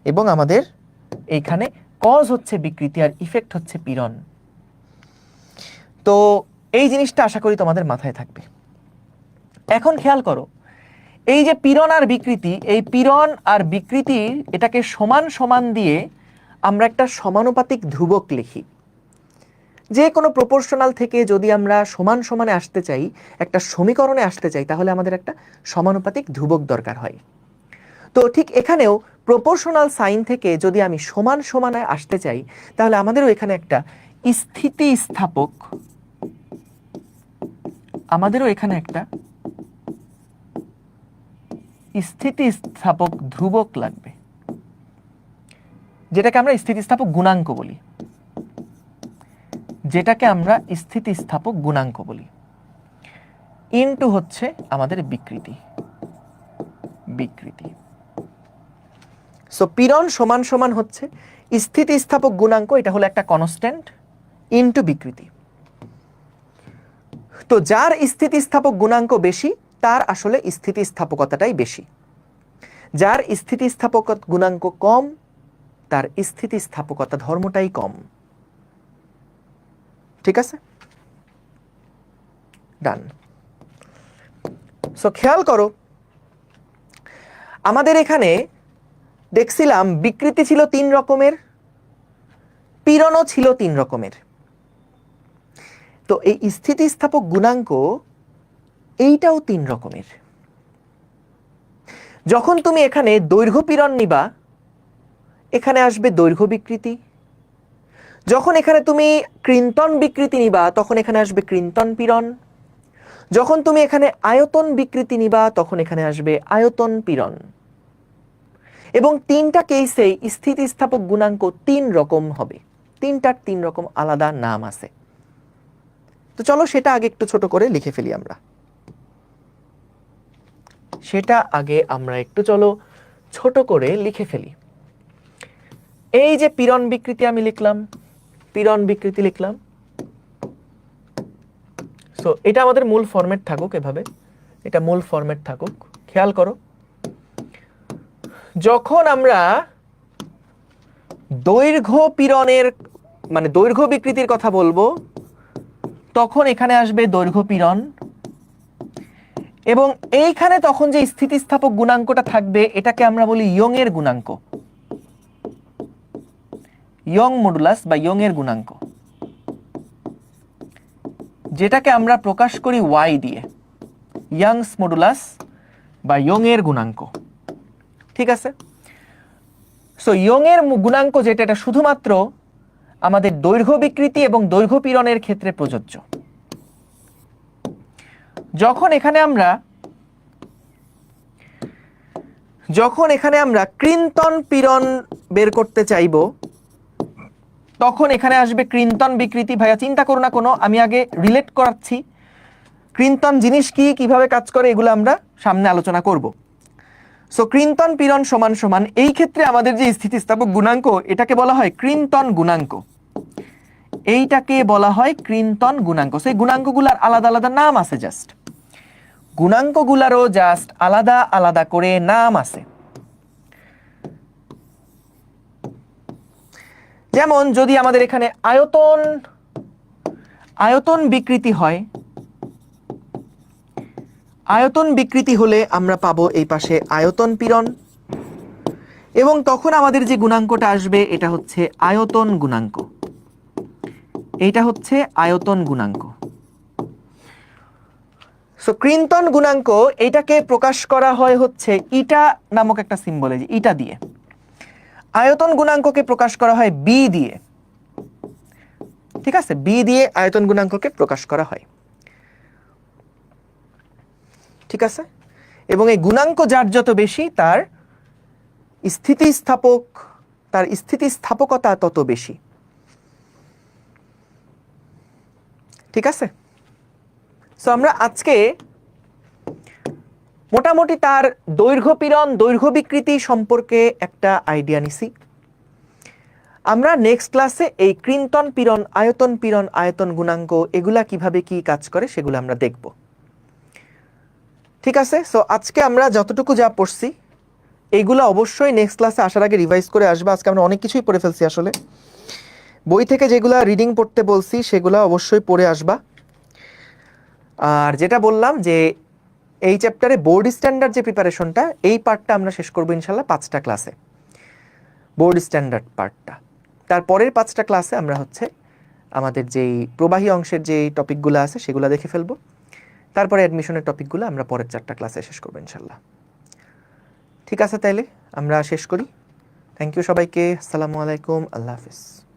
এবং আমাদের এইখানে কজ হচ্ছে বিকৃতি আর ইফেক্ট হচ্ছে পীড়ন। তো এই জিনিসটা আশা করি তোমাদের মাথায় থাকবে। এখন খেয়াল করো, এই যে পীড়ন আর বিকৃতি, এই পীড়ন আর বিকৃতির এটাকে সমান সমান দিয়ে আমরা একটা সমানুপাতিক ধ্রুবক লিখি। যে কোনো প্রপোর্শনাল থেকে যদি আমরা সমান সমানে আসতে চাই, একটা সমীকরণে আসতে চাই, তাহলে আমাদের একটা সমানুপাতিক ধ্রুবক দরকার হয়। তো ঠিক এখানেও প্রপোর্শনাল সাইন থেকে যদি আমি সমান সমানে আসতে চাই, তাহলে আমাদেরও এখানে একটা স্থিতিস্থাপক স্থিতিস্থাপক ধ্রুবক লাগবে, যেটাকে আমরা স্থিতিস্থাপক গুণাঙ্ক বলি, ইনটু হচ্ছে আমাদের বিকৃতি। সো পীড়ন সমান সমান হচ্ছে স্থিতিস্থাপক গুণাঙ্ক, এটা হলো একটা কনস্ট্যান্ট, ইনটু বিকৃতি। তো যার স্থিতিস্থাপক গুণাঙ্ক বেশি তার আসলে স্থিতিস্থাপকতাটাই বেশি, যার স্থিতিস্থাপক গুণাঙ্ক কম তার স্থিতিস্থাপকতা ধর্মটাই কম। ঠিক আছে, ডান। সো খেয়াল করো, আমাদের এখানে দেখছিলাম বিকৃতি ছিল 3 রকমের, পীড়নও ছিল 3 রকমের। তো এই স্থিতিস্থাপক গুণাঙ্ক এইটাও 3 রকমের। যখন তুমি এখানে দৈর্ঘ্য পীড়ন নিবা, এখানে আসবে দৈর্ঘ্য বিকৃতি। যখন এখানে তুমি কৃন্তন বিকৃতি নিবা, তখন এখানে আসবে কৃন্তন পীড়ন। যখন তুমি এখানে আয়তন বিকৃতি নিবা, তখন এখানে আসবে আয়তন পীড়ন। এবং 3টা কেসেই স্থিতিস্থাপক গুণাঙ্ক 3 রকম হবে, 3টার 3 রকম আলাদা নাম আছে। তো চলো সেটা আগে একটু ছোট করে লিখে ফেলি আমরা। এই যে পীড়ন বিকৃতি আমি লিখলাম, সো এটা আমাদের মূল ফরম্যাট থাকুক, এভাবে এটা মূল ফরম্যাট থাকুক। খেয়াল করো, যখন আমরা দৈর্ঘ্য পীড়নের মানে দৈর্ঘ্য বিকৃতির কথা বলবো, তখন এখানে আসবে দৈর্ঘ্য পীড়ন, এবং এইখানে তখন যে স্থিতিস্থাপক গুণাঙ্কটা থাকবে এটাকে আমরা বলি ইয়ং এর গুণাঙ্ক, ইয়ং মডুলাস বা ইয়ং এর গুণাঙ্ক, যেটাকে আমরা প্রকাশ করি y দিয়ে, ইয়াংস মডুলাস বা ইয়ং এর গুণাঙ্ক। ঠিক আছে, সো ইয়ং এর গুণাঙ্ক যেটা, এটা শুধুমাত্র আমাদের দৈর্ঘ্য বিকৃতি এবং দৈর্ঘ্য পীড়নের ক্ষেত্রে প্রযোজ্য। যখন এখানে আমরা কৃন্তন পীড়ন বের করতে চাইব, তখন এখানে আসবে কৃন্তন বিকৃতি। ভাইয়া চিন্তা করো না কোনো, আমি আগে রিলেট করাচ্ছি কৃন্তন জিনিস কি, কিভাবে কাজ করে, এগুলো আমরা সামনে আলোচনা করব। সো কৃন্তন পীড়ন সমান সমান, এই ক্ষেত্রে আমাদের যে স্থিতিস্থাপক গুণাঙ্ক, এটাকে বলা হয় কৃন্তন গুণাঙ্ক, এইটাকে বলা হয় কৃন্তন গুণাঙ্ক। সেই গুণাঙ্কগুলোর আলাদা আলাদা নাম আছে, জাস্ট গুণাঙ্কগুলারও জাস্ট আলাদা আলাদা করে নাম আছে। যেমন যদি আমাদের এখানে আয়তন বিকৃতি হয়, আয়তন বিকৃতি হলে আমরা পাবো এই পাশে আয়তন পীড়ন, এবং তখন আমাদের যে গুণাঙ্কটা আসবে এটা হচ্ছে আয়তন গুণাঙ্ক, এইটা হচ্ছে আয়তন গুণাঙ্ক। সো কৃন্তন গুণাঙ্ক এইটাকে প্রকাশ করা হয় হচ্ছে ইটা নামক একটা সিম্বলে, ইটা দিয়ে। আয়তন গুণাঙ্ককে প্রকাশ করা হয় বি দিয়ে। ঠিক আছে, বি দিয়ে আয়তন গুণাঙ্ককে প্রকাশ করা হয়। ঠিক আছে, এবং এই গুণাঙ্ক যার যত বেশি তার স্থিতিস্থাপকতা তত বেশি। ঠিক আছে, সো আমরা আজকে মোটামুটি তার দৈর্ঘ্য পীড়ন দৈর্ঘ্য বিকৃতি সম্পর্কে একটা আইডিয়া নিছি। আমরা নেক্সট ক্লাসে এই কৃন্তন পীড়ন আয়তন গুণাঙ্ক এগুলা কিভাবে কি কাজ করে সেগুলো আমরা দেখব। ঠিক আছে, সো আজকে আমরা যতটুকু যা পড়ছি এইগুলো অবশ্যই নেক্সট ক্লাসে আসার আগে রিভাইজ করে আসবা। আজকে আমরা অনেক কিছুই পড়ে ফেলছি, আসলে বই থেকে যেগুলা রিডিং পড়তে বলছি সেগুলো অবশ্যই পড়ে আসবা। আর যেটা বললাম যে এই চ্যাপ্টারে বোর্ড স্ট্যান্ডার্ড যে প্রিপারেশনটা, এই পার্টটা আমরা শেষ করবো ইনশাল্লাহ 5টা ক্লাসে, বোর্ড স্ট্যান্ডার্ড পার্টটা। তারপরের 5টা ক্লাসে আমরা হচ্ছে আমাদের যেই প্রবাহী অংশের যেই টপিকগুলো আছে সেগুলো দেখে ফেলবো। তারপরে অ্যাডমিশনের টপিকগুলো আমরা পরের 4টা ক্লাসে শেষ করবো ইনশাল্লাহ। ঠিক আছে, তাইলে আমরা শেষ করি। থ্যাংক ইউ সবাইকে। আসসালামু আলাইকুম, আল্লাহ হাফিজ।